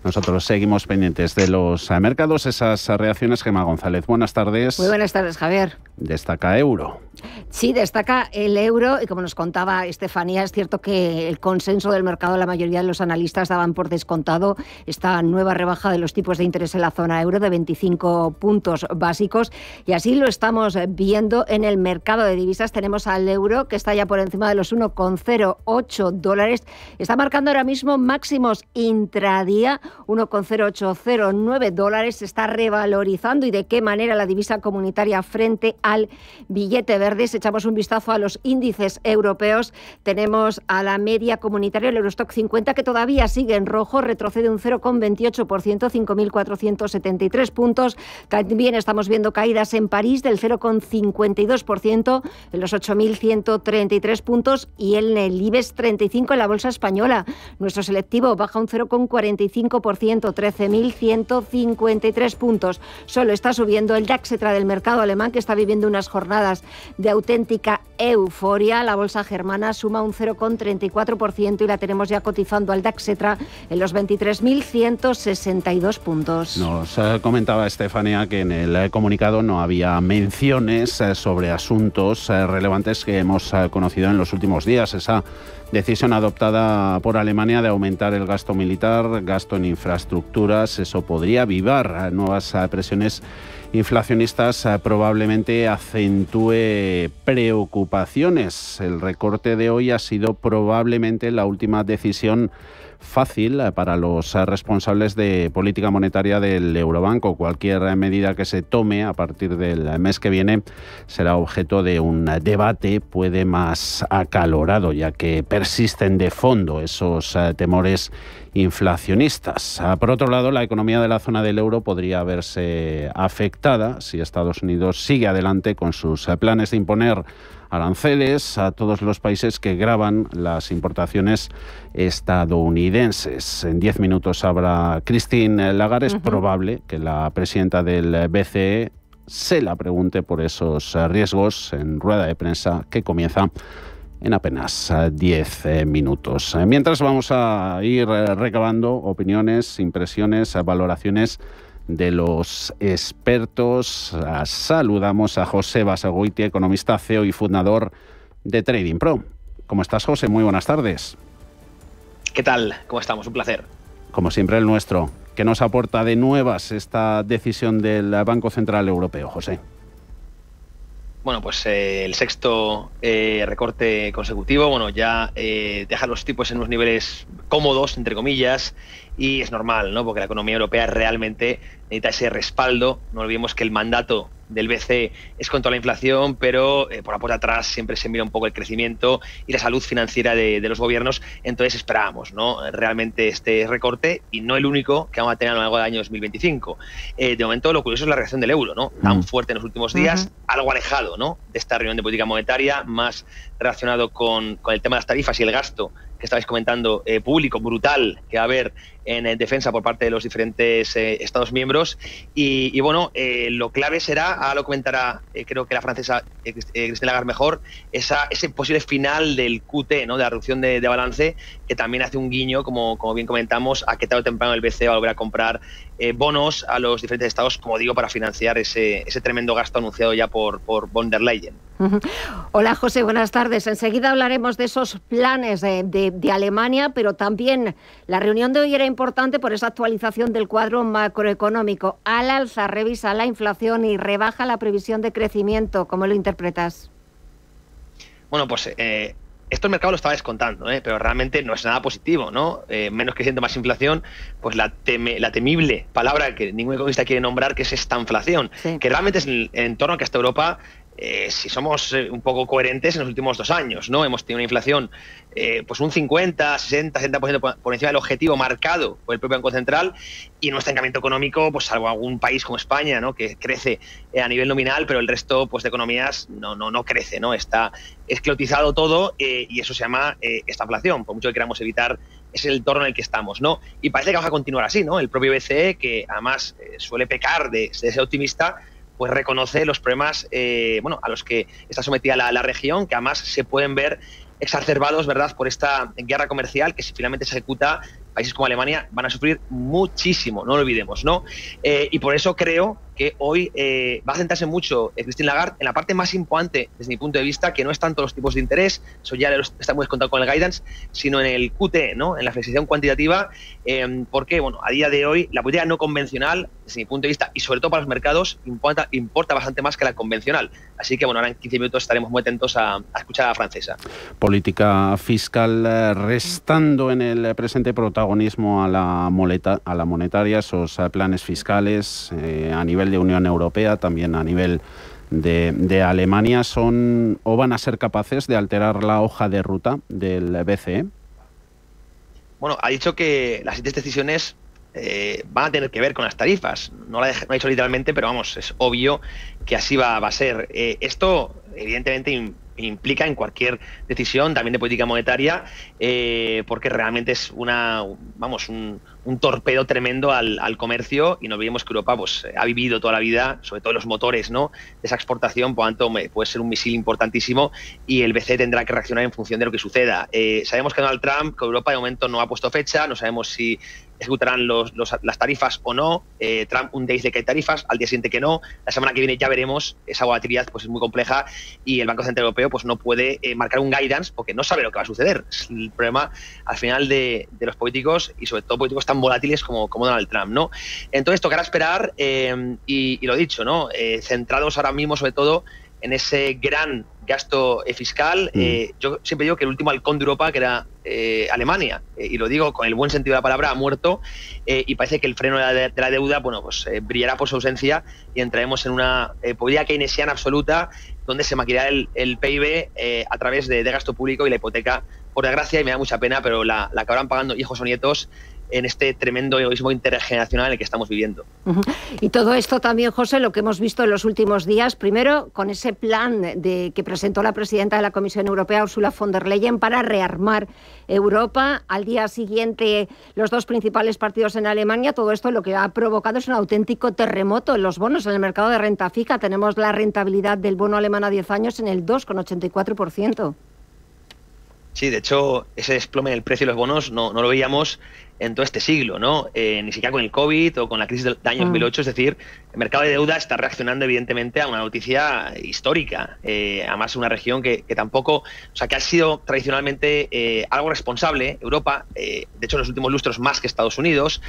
Nosotros seguimos pendientes de los mercados, esas reacciones. Gemma González, buenas tardes. Muy buenas tardes, Javier. Destaca euro. Sí, destaca el euro, y como nos contaba Estefanía, es cierto que el consenso del mercado, la mayoría de los analistas daban por descontado esta nueva rebaja de los tipos de interés en la zona euro de 25 puntos básicos, y así lo estamos viendo en el mercado de divisas. Tenemos al euro que está ya por encima de los 1,08 dólares, está marcando ahora mismo máximos intradía, 1,0809 dólares, se está revalorizando. ¿Y de qué manera la divisa comunitaria frente al billete verde? Si echamos un vistazo a los índices europeos, tenemos a la media comunitaria, el Eurostock 50, que todavía sigue en rojo, retrocede un 0,28%, 5.473 puntos. También estamos viendo caídas en París del 0,52%, en los 8.133 puntos, y en el IBEX 35 en la bolsa española. Nuestro selectivo baja un 0,45%, 13.153 puntos. Solo está subiendo el DAX del mercado alemán, que está viviendo unas jornadas de auténtica euforia. La bolsa germana suma un 0,34% y la tenemos ya cotizando al DAX Etra en los 23.162 puntos. Nos comentaba Estefanía que en el comunicado no había menciones sobre asuntos relevantes que hemos conocido en los últimos días. Esa decisión adoptada por Alemania de aumentar el gasto militar, gasto en infraestructuras, eso podría avivar nuevas presiones inflacionistas, probablemente acentúe preocupaciones. El recorte de hoy ha sido probablemente la última decisión fácil para los responsables de política monetaria del Eurobanco. Cualquier medida que se tome a partir del mes que viene será objeto de un debate, puede más acalorado, ya que persisten de fondo esos temores inflacionistas. Por otro lado, la economía de la zona del euro podría verse afectada si Estados Unidos sigue adelante con sus planes de imponer aranceles a todos los países que gravan las importaciones estadounidenses. En 10 minutos habrá Christine Lagarde. Es probable que la presidenta del BCE se la pregunte por esos riesgos en rueda de prensa que comienza en apenas 10 minutos. Mientras vamos a ir recabando opiniones, impresiones, valoraciones de los expertos. Saludamos a José Basagoiti, economista, CEO y fundador de Trading Pro. ¿Cómo estás, José? Muy buenas tardes. ¿Qué tal? ¿Cómo estamos? Un placer. Como siempre, el nuestro. ¿Qué nos aporta de nuevas esta decisión del Banco Central Europeo, José? Bueno, pues el sexto recorte consecutivo, bueno, ya deja los tipos en unos niveles cómodos, entre comillas, y es normal, ¿no? Porque la economía europea realmente necesita ese respaldo. No olvidemos que el mandato del BCE es contra la inflación, pero por la puerta atrás siempre se mira un poco el crecimiento y la salud financiera de los gobiernos. Entonces esperábamos, ¿no?, realmente este recorte, y no el único que vamos a tener a lo largo del año 2025. De momento, lo curioso es la reacción del euro, ¿no? Tan fuerte en los últimos días, algo alejado, ¿no?, de esta reunión de política monetaria, más relacionado con el tema de las tarifas y el gasto que estabais comentando, público, brutal, que va a haber en defensa por parte de los diferentes Estados miembros. Y bueno, lo clave será, ahora lo comentará, creo que la francesa Christine Lagarde mejor, ese posible final del QT, ¿no?, de la reducción de balance, que también hace un guiño, como bien comentamos, a que tarde o temprano el BCE va a volver a comprar bonos a los diferentes estados, como digo, para financiar ese tremendo gasto anunciado ya por von der Leyen. Hola, José, buenas tardes. Enseguida hablaremos de esos planes de Alemania, pero también la reunión de hoy era importante por esa actualización del cuadro macroeconómico. Al alza revisa la inflación y rebaja la previsión de crecimiento. ¿Cómo lo interpretas? Bueno, pues esto el mercado lo estaba descontando, pero realmente no es nada positivo, ¿no? Menos crecimiento, más inflación, pues la temible palabra que ningún economista quiere nombrar, que es estanflación, sí, que realmente es el entorno que hasta Europa, si somos un poco coherentes, en los últimos 2 años, ¿no? Hemos tenido una inflación pues un 50, 60, 70% por encima del objetivo marcado por el propio Banco Central, y nuestro estancamiento económico, pues salvo algún país como España, ¿no?, que crece a nivel nominal, pero el resto, pues, de economías no crece, ¿no? Está esclerotizado todo, y eso se llama estanflación, por mucho que queramos evitar. Es el entorno en el que estamos, ¿no? Y parece que vamos a continuar así, ¿no? El propio BCE, que además suele pecar de ser optimista, pues reconoce los problemas a los que está sometida la región, que además se pueden ver exacerbados, ¿verdad?, por esta guerra comercial que, si finalmente se ejecuta, países como Alemania van a sufrir muchísimo, no lo olvidemos, ¿no? Y por eso creo que hoy va a centrarse mucho Christine Lagarde en la parte más importante, desde mi punto de vista, que no es tanto los tipos de interés, eso ya está muy descontado con el guidance, sino en el QT, ¿no?, en la flexibilización cuantitativa, porque, bueno, a día de hoy la política no convencional, desde mi punto de vista, y sobre todo para los mercados, importa bastante más que la convencional. Así que, bueno, ahora en 15 minutos estaremos muy atentos a escuchar a la francesa. Política fiscal restando en el presente protagonismo a la monetaria, esos planes fiscales a nivel de Unión Europea, también a nivel de Alemania, ¿son o van a ser capaces de alterar la hoja de ruta del BCE? Bueno, ha dicho que las siguientes decisiones van a tener que ver con las tarifas. No lo ha dicho literalmente, pero vamos, es obvio que así va a ser. Esto, evidentemente, implica en cualquier decisión, también de política monetaria, porque realmente es un torpedo tremendo al comercio, y no olvidemos que Europa pues, ha vivido toda la vida, sobre todo los motores, ¿no?, de esa exportación, por lo tanto puede ser un misil importantísimo, y el BCE tendrá que reaccionar en función de lo que suceda. Sabemos que Donald Trump, que Europa de momento no ha puesto fecha, no sabemos si ejecutarán las tarifas o no. Trump un día dice que hay tarifas, al día siguiente que no. La semana que viene ya veremos. Esa volatilidad pues es muy compleja, y el Banco Central Europeo pues no puede marcar un guidance porque no sabe lo que va a suceder. Es el problema al final de los políticos, y sobre todo políticos tan volátiles como Donald Trump, ¿no? Entonces tocará esperar, y lo dicho, ¿no? Centrados ahora mismo sobre todo en ese gran gasto fiscal. Yo siempre digo que el último halcón de Europa, que era Alemania, y lo digo con el buen sentido de la palabra, ha muerto, y parece que el freno de la deuda, bueno, pues brillará por su ausencia, y entraremos en una política keynesiana absoluta, donde se maquillará el PIB a través de gasto público, y la hipoteca, por desgracia, y me da mucha pena, pero la acabarán pagando hijos o nietos en este tremendo egoísmo intergeneracional en el que estamos viviendo. Y todo esto también, José, lo que hemos visto en los últimos días, primero con ese plan que presentó la presidenta de la Comisión Europea, Ursula von der Leyen, para rearmar Europa. Al día siguiente, los dos principales partidos en Alemania. Todo esto lo que ha provocado es un auténtico terremoto en los bonos, en el mercado de renta fija. Tenemos la rentabilidad del bono alemán a 10 años en el 2,84%. Sí, de hecho, ese desplome del precio de los bonos no lo veíamos en todo este siglo, ¿no? Ni siquiera con el COVID o con la crisis del año 2008, es decir, el mercado de deuda está reaccionando evidentemente a una noticia histórica, además una región que tampoco, o sea, que ha sido tradicionalmente algo responsable, Europa, de hecho en los últimos lustros más que Estados Unidos,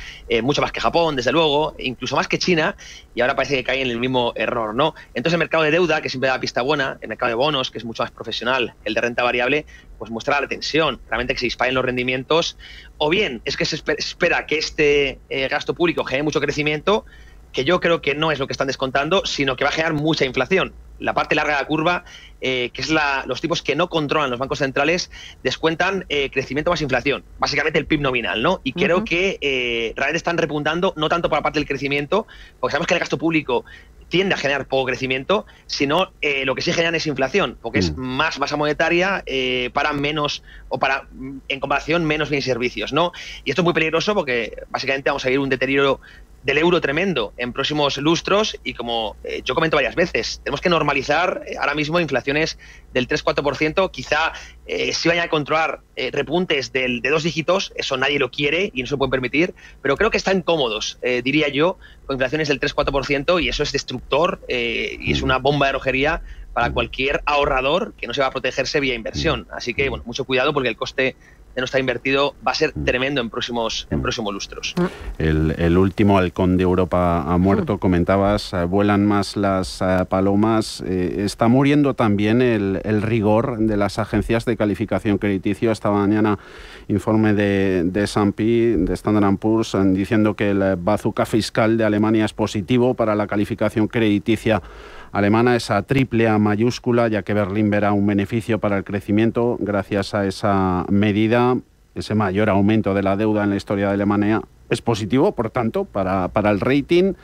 mucho más que Japón, desde luego, incluso más que China, y ahora parece que cae en el mismo error, ¿no? Entonces el mercado de deuda, que siempre da pista buena, el mercado de bonos, que es mucho más profesional, el de renta variable, pues muestra la tensión, realmente que se disparen los rendimientos, o bien es que se espera que este gasto público genere mucho crecimiento, que yo creo que no es lo que están descontando, sino que va a generar mucha inflación. La parte larga de la curva, que es los tipos que no controlan los bancos centrales, descuentan crecimiento más inflación, básicamente el PIB nominal, ¿no? Y creo que realmente están repuntando, no tanto por la parte del crecimiento, porque sabemos que el gasto público tiende a generar poco crecimiento, sino lo que sí generan es inflación, porque es más masa monetaria para menos, o para, en comparación, menos bienes y servicios, ¿no? Y esto es muy peligroso porque básicamente vamos a vivir un deterioro del euro tremendo en próximos lustros, y como yo comento varias veces, tenemos que normalizar ahora mismo inflaciones del 3-4%, quizá si vayan a controlar repuntes de 2 dígitos, eso nadie lo quiere y no se puede permitir, pero creo que están cómodos, diría yo, con inflaciones del 3-4%, y eso es destructor y es una bomba de relojería para cualquier ahorrador que no se va a protegerse vía inversión. Así que, bueno, mucho cuidado, porque el coste de no estar invertido va a ser tremendo en próximos lustros. El último halcón de Europa ha muerto, comentabas, vuelan más las palomas. Está muriendo también el rigor de las agencias de calificación crediticio. Esta mañana informe de S&P, de Standard & Poor's, diciendo que el bazooka fiscal de Alemania es positivo para la calificación crediticia alemana, esa triple A mayúscula, ya que Berlín verá un beneficio para el crecimiento gracias a esa medida. Ese mayor aumento de la deuda en la historia de Alemania es positivo, por tanto, para el rating.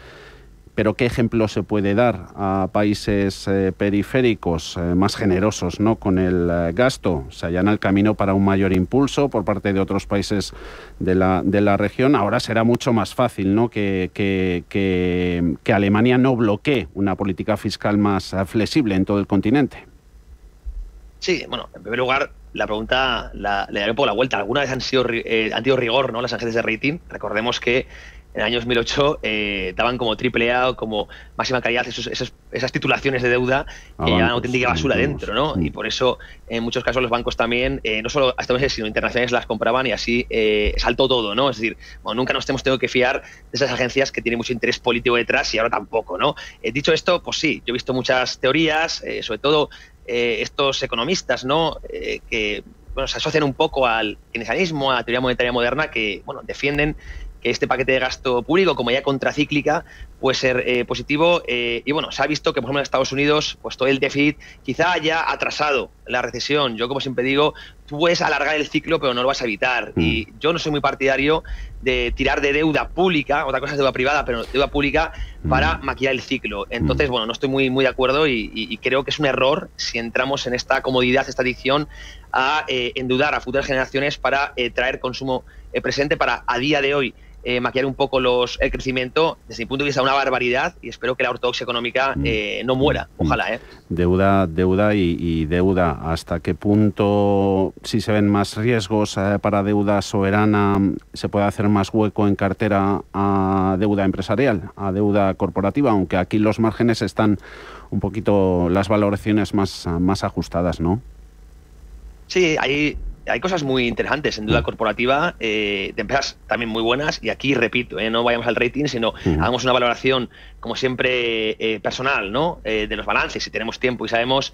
Pero ¿qué ejemplo se puede dar a países periféricos más generosos, ¿no?, con el gasto? Se allana el camino para un mayor impulso por parte de otros países de la región. Ahora será mucho más fácil, ¿no?, que Alemania no bloquee una política fiscal más flexible en todo el continente. Sí, bueno, en primer lugar, la pregunta le daré por la vuelta. ¿Alguna vez han tenido rigor, ¿no?, las agencias de rating? Recordemos que en el año 2008 daban como AAA o como máxima calidad esas titulaciones de deuda que llevan auténtica basura dentro, ¿no? Y por eso, en muchos casos, los bancos también, no solo estadounidenses, sino internacionales, las compraban, y así saltó todo, ¿no? Es decir, bueno, nunca nos hemos tenido que fiar de esas agencias que tienen mucho interés político detrás, y ahora tampoco, ¿no? Dicho esto, pues sí, yo he visto muchas teorías, sobre todo estos economistas, ¿no?, que bueno, se asocian un poco al keynesianismo, a la teoría monetaria moderna, que bueno, defienden que este paquete de gasto público, como ya contracíclica, puede ser positivo. Y bueno, se ha visto que, por ejemplo, en Estados Unidos, pues todo el déficit quizá haya atrasado la recesión. Yo, como siempre digo, tú puedes alargar el ciclo, pero no lo vas a evitar. Y yo no soy muy partidario de tirar de deuda pública, otra cosa es deuda privada, pero deuda pública para maquillar el ciclo. Entonces, bueno, no estoy muy de acuerdo y creo que es un error si entramos en esta comodidad, esta adicción a endeudar a futuras generaciones para traer consumo presente, para a día de hoy maquillar un poco el crecimiento. Desde mi punto de vista, una barbaridad, y espero que la ortodoxia económica no muera. Ojalá. Deuda y deuda. ¿Hasta qué punto, si se ven más riesgos para deuda soberana, se puede hacer más hueco en cartera a deuda empresarial, a deuda corporativa? Aunque aquí los márgenes están un poquito, las valoraciones más ajustadas, ¿no? Sí, hay cosas muy interesantes en deuda corporativa, de empresas también muy buenas, y aquí repito, no vayamos al rating, sino hagamos una valoración, como siempre, personal, ¿no? De los balances, si tenemos tiempo y sabemos,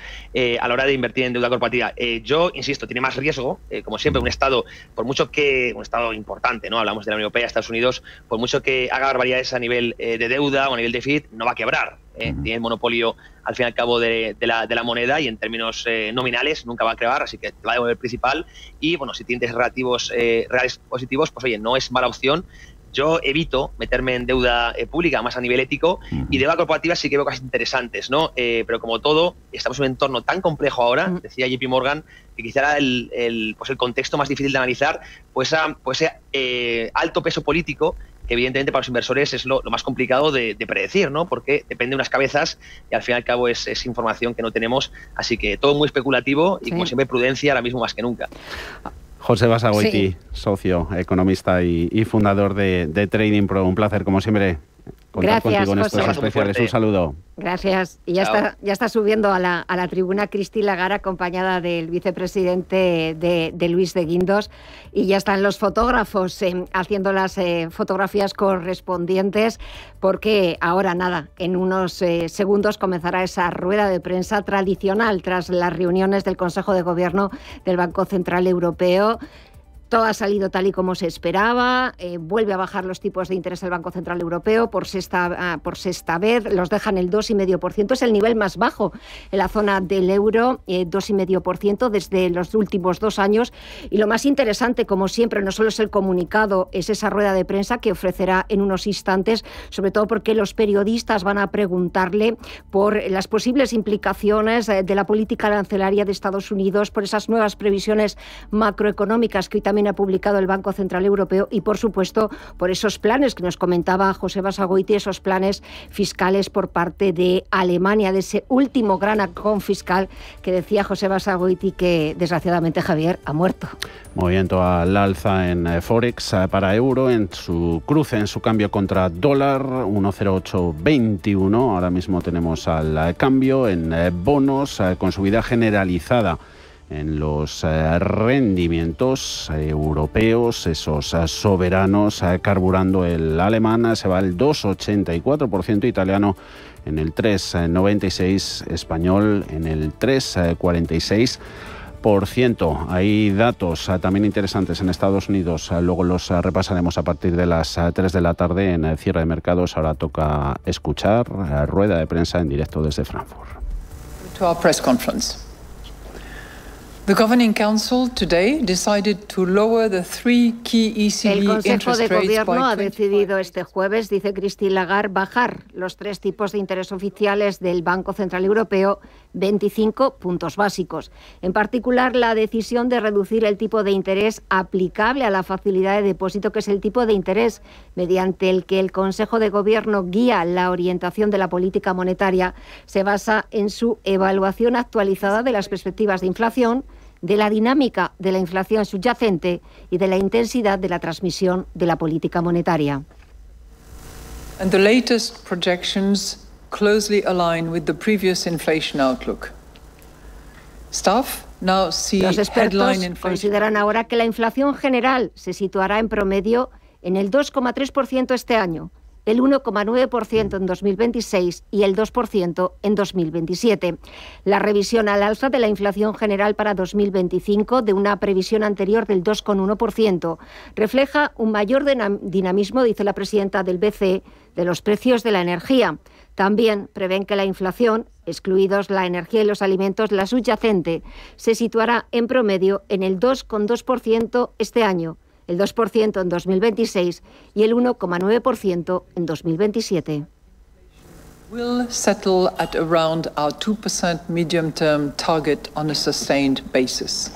a la hora de invertir en deuda corporativa. Yo insisto, tiene más riesgo, como siempre, un Estado, por mucho que, un Estado importante, ¿no? Hablamos de la Unión Europea, Estados Unidos, por mucho que haga barbaridades a nivel de deuda o a nivel de déficit, no va a quebrar. Tiene el monopolio, al fin y al cabo, de la moneda, y en términos nominales nunca va a quebrar, así que va a devolver el principal. Y bueno, si tiene intereses relativos reales positivos, pues oye, no es mala opción. Yo evito meterme en deuda pública, más a nivel ético, y deuda corporativa sí que veo cosas interesantes, ¿no? Pero como todo, estamos en un entorno tan complejo ahora, decía JP Morgan, que quizá era el contexto más difícil de analizar, pues ese alto peso político, que evidentemente para los inversores es lo más complicado de predecir, ¿no? Porque depende de unas cabezas y al fin y al cabo es información que no tenemos, así que todo muy especulativo y como siempre prudencia ahora mismo más que nunca. José Basagoiti, socio, economista y fundador de Trading Pro. Un placer, como siempre, contar contigo en estos especiales. Un saludo. Gracias. Y ya está subiendo a la tribuna Christine Lagarde, acompañada del vicepresidente de Luis de Guindos, y ya están los fotógrafos haciendo las fotografías correspondientes, porque ahora nada, en unos segundos comenzará esa rueda de prensa tradicional tras las reuniones del Consejo de Gobierno del Banco Central Europeo. Todo ha salido tal y como se esperaba, vuelve a bajar los tipos de interés del Banco Central Europeo por sexta vez, los dejan el 2,5%, es el nivel más bajo en la zona del euro, 2,5% desde los últimos 2 años. Y lo más interesante, como siempre, no solo es el comunicado, es esa rueda de prensa que ofrecerá en unos instantes, sobre todo porque los periodistas van a preguntarle por las posibles implicaciones de la política arancelaria de Estados Unidos, por esas nuevas previsiones macroeconómicas que hoy también ha publicado el Banco Central Europeo, y por supuesto por esos planes que nos comentaba José Basagoiti, esos planes fiscales por parte de Alemania, de ese último gran acón fiscal que decía José Basagoiti que desgraciadamente, Javier, ha muerto. Movimiento al alza en Forex para euro, en su cruce, en su cambio contra dólar, 1,0821. Ahora mismo tenemos al cambio en bonos con subida generalizada en los rendimientos europeos, esos soberanos, carburando. El alemán se va al 2,84%, italiano en el 3,96%, español en el 3,46%. Hay datos también interesantes en Estados Unidos, luego los repasaremos a partir de las 3 de la tarde en el cierre de mercados. Ahora toca escuchar rueda de prensa en directo desde Frankfurt. To our press conference. The Governing Council today decided to lower the 3 key ECB interest rates. El Consejo de Gobierno ha 25 decidido este jueves, dice Christine Lagarde, bajar los 3 tipos de interés oficiales del Banco Central Europeo 25 puntos básicos. En particular, la decisión de reducir el tipo de interés aplicable a la facilidad de depósito, que es el tipo de interés mediante el que el Consejo de Gobierno guía la orientación de la política monetaria, se basa en su evaluación actualizada de las perspectivas de inflación, de la dinámica de la inflación subyacente y de la intensidad de la transmisión de la política monetaria. And the latest projections closely align with the previous inflation outlook. Staff now see Los expertos headline inflation. consideran ahora que la inflación general se situará en promedio en el 2,3% este año, el 1,9% en 2026 y el 2% en 2027. La revisión al alza de la inflación general para 2025, de una previsión anterior del 2,1%, refleja un mayor dinamismo, dice la presidenta del BCE, de los precios de la energía. También prevén que la inflación, excluidos la energía y los alimentos, la subyacente, se situará en promedio en el 2,2% este año, el 2% en 2026 y el 1,9% en 2027. Will settle at around our 2% medium-term target on a sustained basis.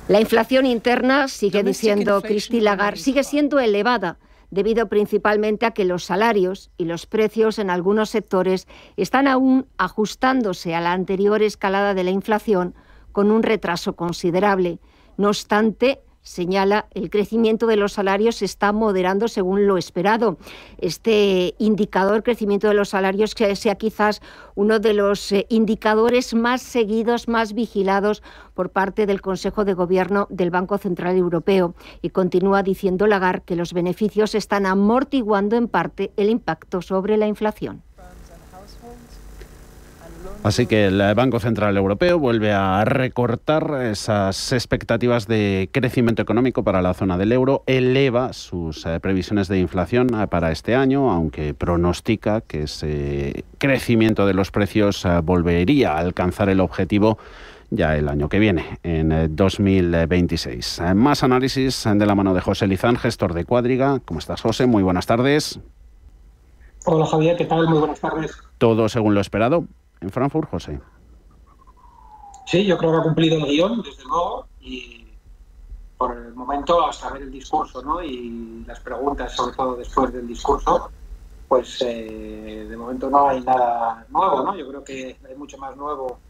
La inflación interna, sigue diciendo Christine Lagarde, sigue siendo elevada, debido principalmente a que los salarios y los precios en algunos sectores están aún ajustándose a la anterior escalada de la inflación con un retraso considerable. No obstante, señala, el crecimiento de los salarios se está moderando según lo esperado. Este indicador, crecimiento de los salarios, que sea quizás uno de los indicadores más seguidos, más vigilados por parte del Consejo de Gobierno del Banco Central Europeo. Y continúa diciendo Lagarde que los beneficios están amortiguando en parte el impacto sobre la inflación. Así que el Banco Central Europeo vuelve a recortar esas expectativas de crecimiento económico para la zona del euro, eleva sus previsiones de inflación para este año, aunque pronostica que ese crecimiento de los precios volvería a alcanzar el objetivo ya el año que viene, en 2026. Más análisis de la mano de José Lizán, gestor de Quadriga. ¿Cómo estás, José? Muy buenas tardes. Hola, Javier, ¿qué tal? Muy buenas tardes. ¿Todo según lo esperado en Frankfurt, José? Sí, yo creo que ha cumplido el guión, desde luego, y por el momento, hasta ver el discurso, ¿no? Y las preguntas, sobre todo después del discurso, pues de momento no hay nada nuevo, ¿no? Yo creo que hay mucho más nuevo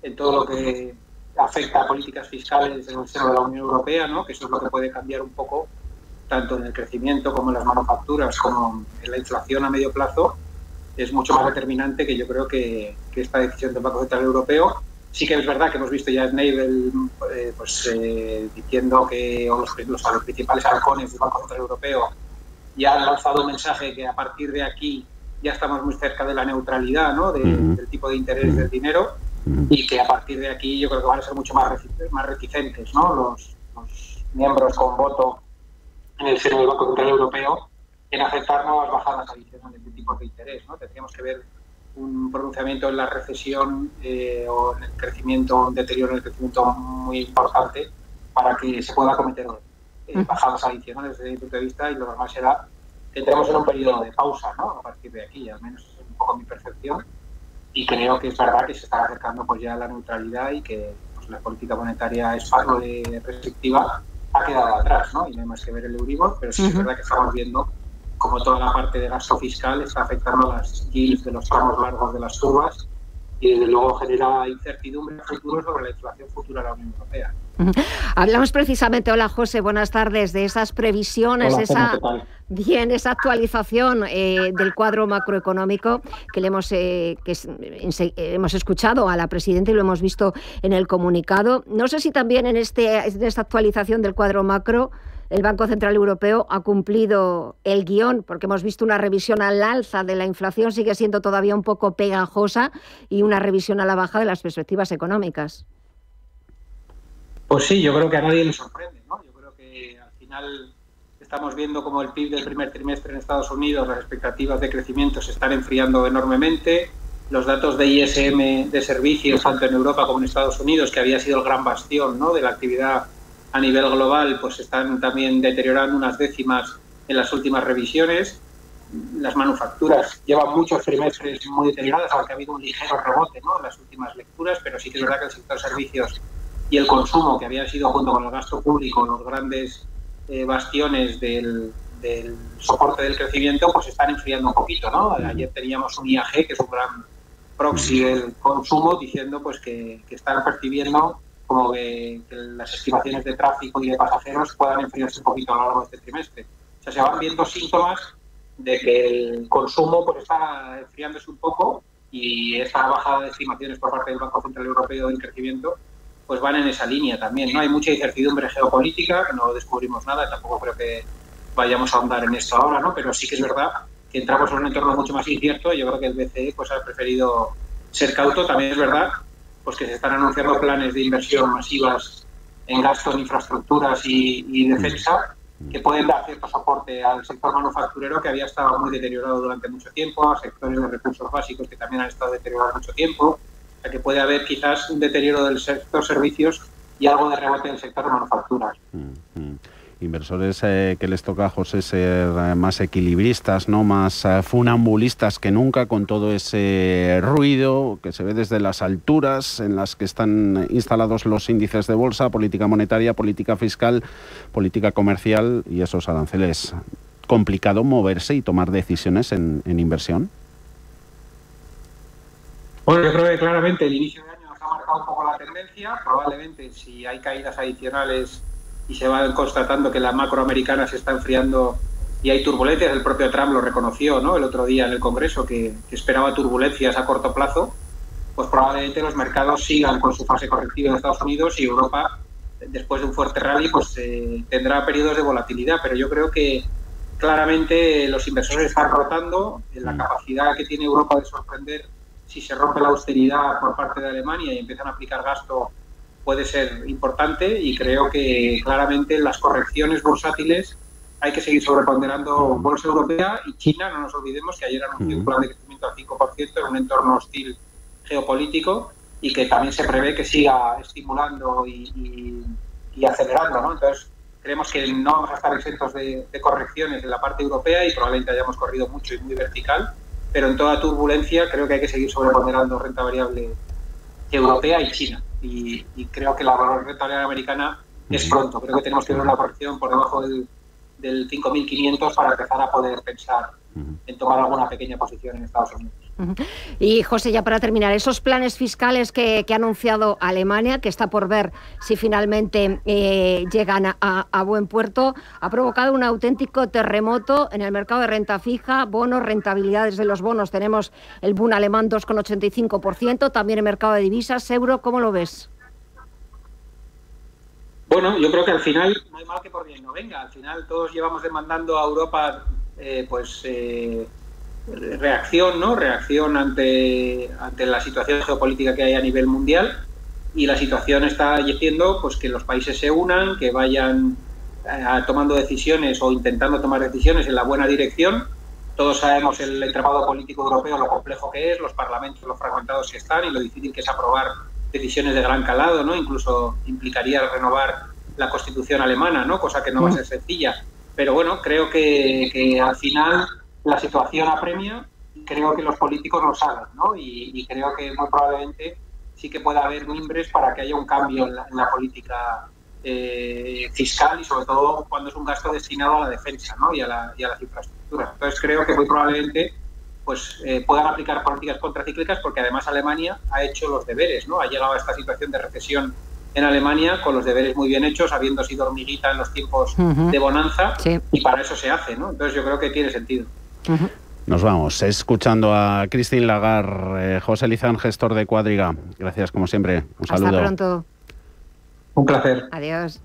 en todo lo que afecta a políticas fiscales en el seno de la Unión Europea, ¿no? Que eso es lo que puede cambiar un poco, tanto en el crecimiento como en las manufacturas, como en la inflación a medio plazo. Es mucho más determinante que yo creo que esta decisión del Banco Central Europeo. Sí que es verdad que hemos visto ya a Schnabel diciendo que los principales halcones del Banco Central Europeo ya han lanzado un mensaje que a partir de aquí ya estamos muy cerca de la neutralidad, ¿no? Del tipo de interés del dinero, y que a partir de aquí yo creo que van a ser mucho más reticentes, ¿no? Los miembros con voto en el seno del Banco Central Europeo en aceptar nuevas bajadas adicionales de tipos de interés, ¿no? Tendríamos que ver un pronunciamiento en la recesión o en el crecimiento, un deterioro en el crecimiento muy importante para que se pueda cometer bajadas adicionales desde mi punto de vista, y lo normal será que entremos en un periodo de pausa, ¿no? A partir de aquí, al menos es un poco mi percepción, y creo que es verdad que se está acercando pues ya a la neutralidad y que pues, la política monetaria restrictiva ha quedado atrás, ¿no? Y no hay más que ver el Euribor, pero sí es verdad que estamos viendo como toda la parte de gasto fiscal está afectando a las yields de los tramos largos de las curvas, y desde luego genera incertidumbre futuro sobre la inflación futura de la Unión Europea. Hablamos precisamente, hola José, buenas tardes, de esas previsiones, hola, esa actualización del cuadro macroeconómico que hemos escuchado a la presidenta y lo hemos visto en el comunicado. No sé si también en esta actualización del cuadro macro el Banco Central Europeo ha cumplido el guión, porque hemos visto una revisión al alza de la inflación, sigue siendo todavía un poco pegajosa, y una revisión a la baja de las perspectivas económicas. Pues sí, yo creo que a nadie le sorprende, ¿no? Yo creo que al final estamos viendo como el PIB del primer trimestre en Estados Unidos, las expectativas de crecimiento se están enfriando enormemente. Los datos de ISM de servicios, tanto en Europa como en Estados Unidos, que había sido el gran bastión, ¿no?, de la actividad a nivel global, pues están también deteriorando unas décimas en las últimas revisiones. Las manufacturas llevan muchos trimestres muy deterioradas, aunque ha habido un ligero rebote, ¿no?, en las últimas lecturas, pero sí que es verdad que el sector servicios y el consumo, que habían sido junto con el gasto público los grandes bastiones del soporte del crecimiento, pues están enfriando un poquito, ¿no? Ayer teníamos un IAG, que es un gran proxy del consumo, diciendo pues que están percibiendo como que las estimaciones de tráfico y de pasajeros puedan enfriarse un poquito a lo largo de este trimestre. O sea, se van viendo síntomas de que el consumo pues está enfriándose un poco, y esta bajada de estimaciones por parte del Banco Central Europeo del crecimiento pues van en esa línea también, ¿no? Hay mucha incertidumbre geopolítica, no descubrimos nada, tampoco creo que vayamos a ahondar en esto ahora, ¿no? Pero sí que es verdad que que entramos en un entorno mucho más incierto. Yo creo que el BCE pues ha preferido ser cauto. También es verdad pues que se están anunciando planes de inversión masivas en gasto en infraestructuras y defensa, que pueden dar cierto soporte al sector manufacturero, que había estado muy deteriorado durante mucho tiempo, a sectores de recursos básicos que también han estado deteriorados mucho tiempo, o sea que puede haber quizás un deterioro del sector servicios y algo de rebote del sector de manufacturas. Inversores que les toca, José, ser más equilibristas, no más funambulistas que nunca, con todo ese ruido que se ve desde las alturas en las que están instalados los índices de bolsa, política monetaria, política fiscal, política comercial y esos aranceles. ¿Complicado moverse y tomar decisiones en inversión? Bueno, yo creo que claramente el inicio de año nos ha marcado un poco la tendencia. Probablemente si hay caídas adicionales y se va constatando que la macroamericana se está enfriando y hay turbulencias, el propio Trump lo reconoció, ¿no?, el otro día en el Congreso, que esperaba turbulencias a corto plazo, pues probablemente los mercados sigan con su fase correctiva en Estados Unidos y Europa, después de un fuerte rally, pues tendrá periodos de volatilidad. Pero yo creo que claramente los inversores están rotando en la capacidad que tiene Europa de sorprender si se rompe la austeridad por parte de Alemania y empiezan a aplicar gasto. Puede ser importante, y creo que claramente las correcciones bursátiles hay que seguir sobreponderando bolsa europea y China. No nos olvidemos que ayer anunció un plan de crecimiento al 5% en un entorno hostil geopolítico y que también se prevé que siga estimulando y acelerando, ¿no? Entonces creemos que no vamos a estar exentos de correcciones en la parte europea y probablemente hayamos corrido mucho y muy vertical, pero en toda turbulencia creo que hay que seguir sobreponderando renta variable europea y China. Y creo que la renta variable americana es pronto. Creo que tenemos que ver una corrección por debajo del 5.500 para empezar a poder pensar en tomar alguna pequeña posición en Estados Unidos. Y José, ya para terminar, esos planes fiscales que ha anunciado Alemania, que está por ver si finalmente llegan a buen puerto, ha provocado un auténtico terremoto en el mercado de renta fija, bonos, rentabilidades de los bonos. Tenemos el Bund alemán 2,85%, también el mercado de divisas, euro, ¿cómo lo ves? Bueno, yo creo que al final no hay mal que por bien no venga. Al final todos llevamos demandando a Europa reacción, ¿no? Reacción ante la situación geopolítica que hay a nivel mundial, y la situación está haciendo pues que los países se unan, que vayan tomando decisiones o intentando tomar decisiones en la buena dirección. Todos sabemos el entramado político europeo, lo complejo que es, los parlamentos, lo fragmentados que están y lo difícil que es aprobar decisiones de gran calado, ¿no? Incluso implicaría renovar la Constitución alemana, ¿no? Cosa que no va a ser sencilla. Pero bueno, creo que al final la situación apremia, y creo que los políticos lo saben, ¿no? Y creo que muy probablemente sí que pueda haber mimbres para que haya un cambio en la política fiscal, y sobre todo cuando es un gasto destinado a la defensa, ¿no? y a las infraestructuras. Entonces creo que muy probablemente pues puedan aplicar políticas contracíclicas, porque además Alemania ha hecho los deberes, ¿no? Ha llegado a esta situación de recesión en Alemania con los deberes muy bien hechos, habiendo sido hormiguita en los tiempos de bonanza, y para eso se hace, ¿no? Entonces yo creo que tiene sentido. Nos vamos escuchando a Christine Lagarde. José Lizán, gestor de Quadriga. Gracias, como siempre. Un saludo. Hasta pronto. Un placer. Adiós.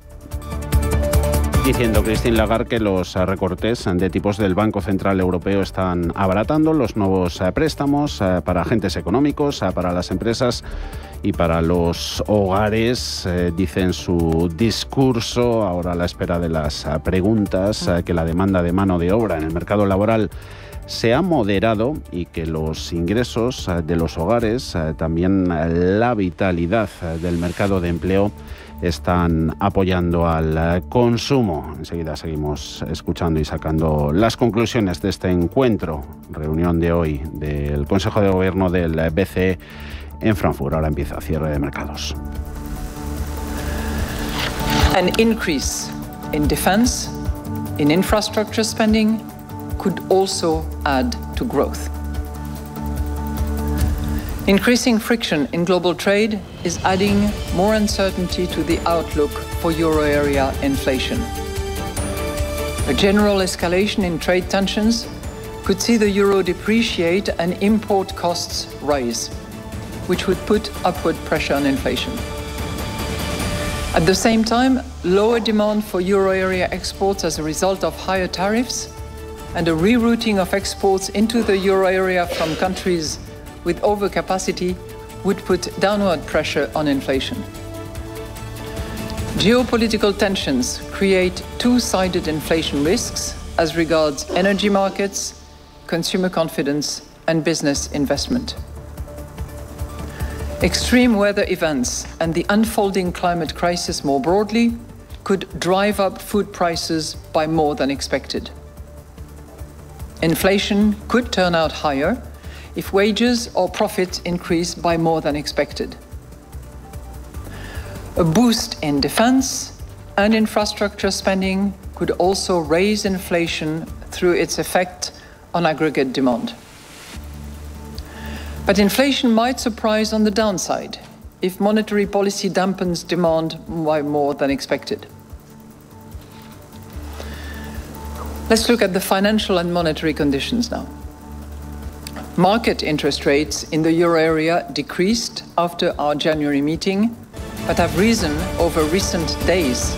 Diciendo Christine Lagarde que los recortes de tipos del Banco Central Europeo están abaratando los nuevos préstamos para agentes económicos, para las empresas y para los hogares. Dice en su discurso, ahora a la espera de las preguntas, que la demanda de mano de obra en el mercado laboral se ha moderado y que los ingresos de los hogares, también la vitalidad del mercado de empleo, están apoyando al consumo. Enseguida seguimos escuchando y sacando las conclusiones de este encuentro, reunión de hoy del Consejo de Gobierno del BCE en Frankfurt. Ahora empieza cierre de mercados. An increase in defense, in infrastructure spending could also add to growth. Increasing friction in global trade is adding more uncertainty to the outlook for euro area inflation. A general escalation in trade tensions could see the euro depreciate and import costs rise, which would put upward pressure on inflation. At the same time, lower demand for euro area exports as a result of higher tariffs and a rerouting of exports into the euro area from countries with overcapacity would put downward pressure on inflation. Geopolitical tensions create two-sided inflation risks as regards energy markets, consumer confidence, and business investment. Extreme weather events and the unfolding climate crisis more broadly could drive up food prices by more than expected. Inflation could turn out higher if wages or profits increase by more than expected. A boost in defense and infrastructure spending could also raise inflation through its effect on aggregate demand. But inflation might surprise on the downside if monetary policy dampens demand by more than expected. Let's look at the financial and monetary conditions now. Market interest rates in the euro area decreased after our January meeting, but have risen over recent days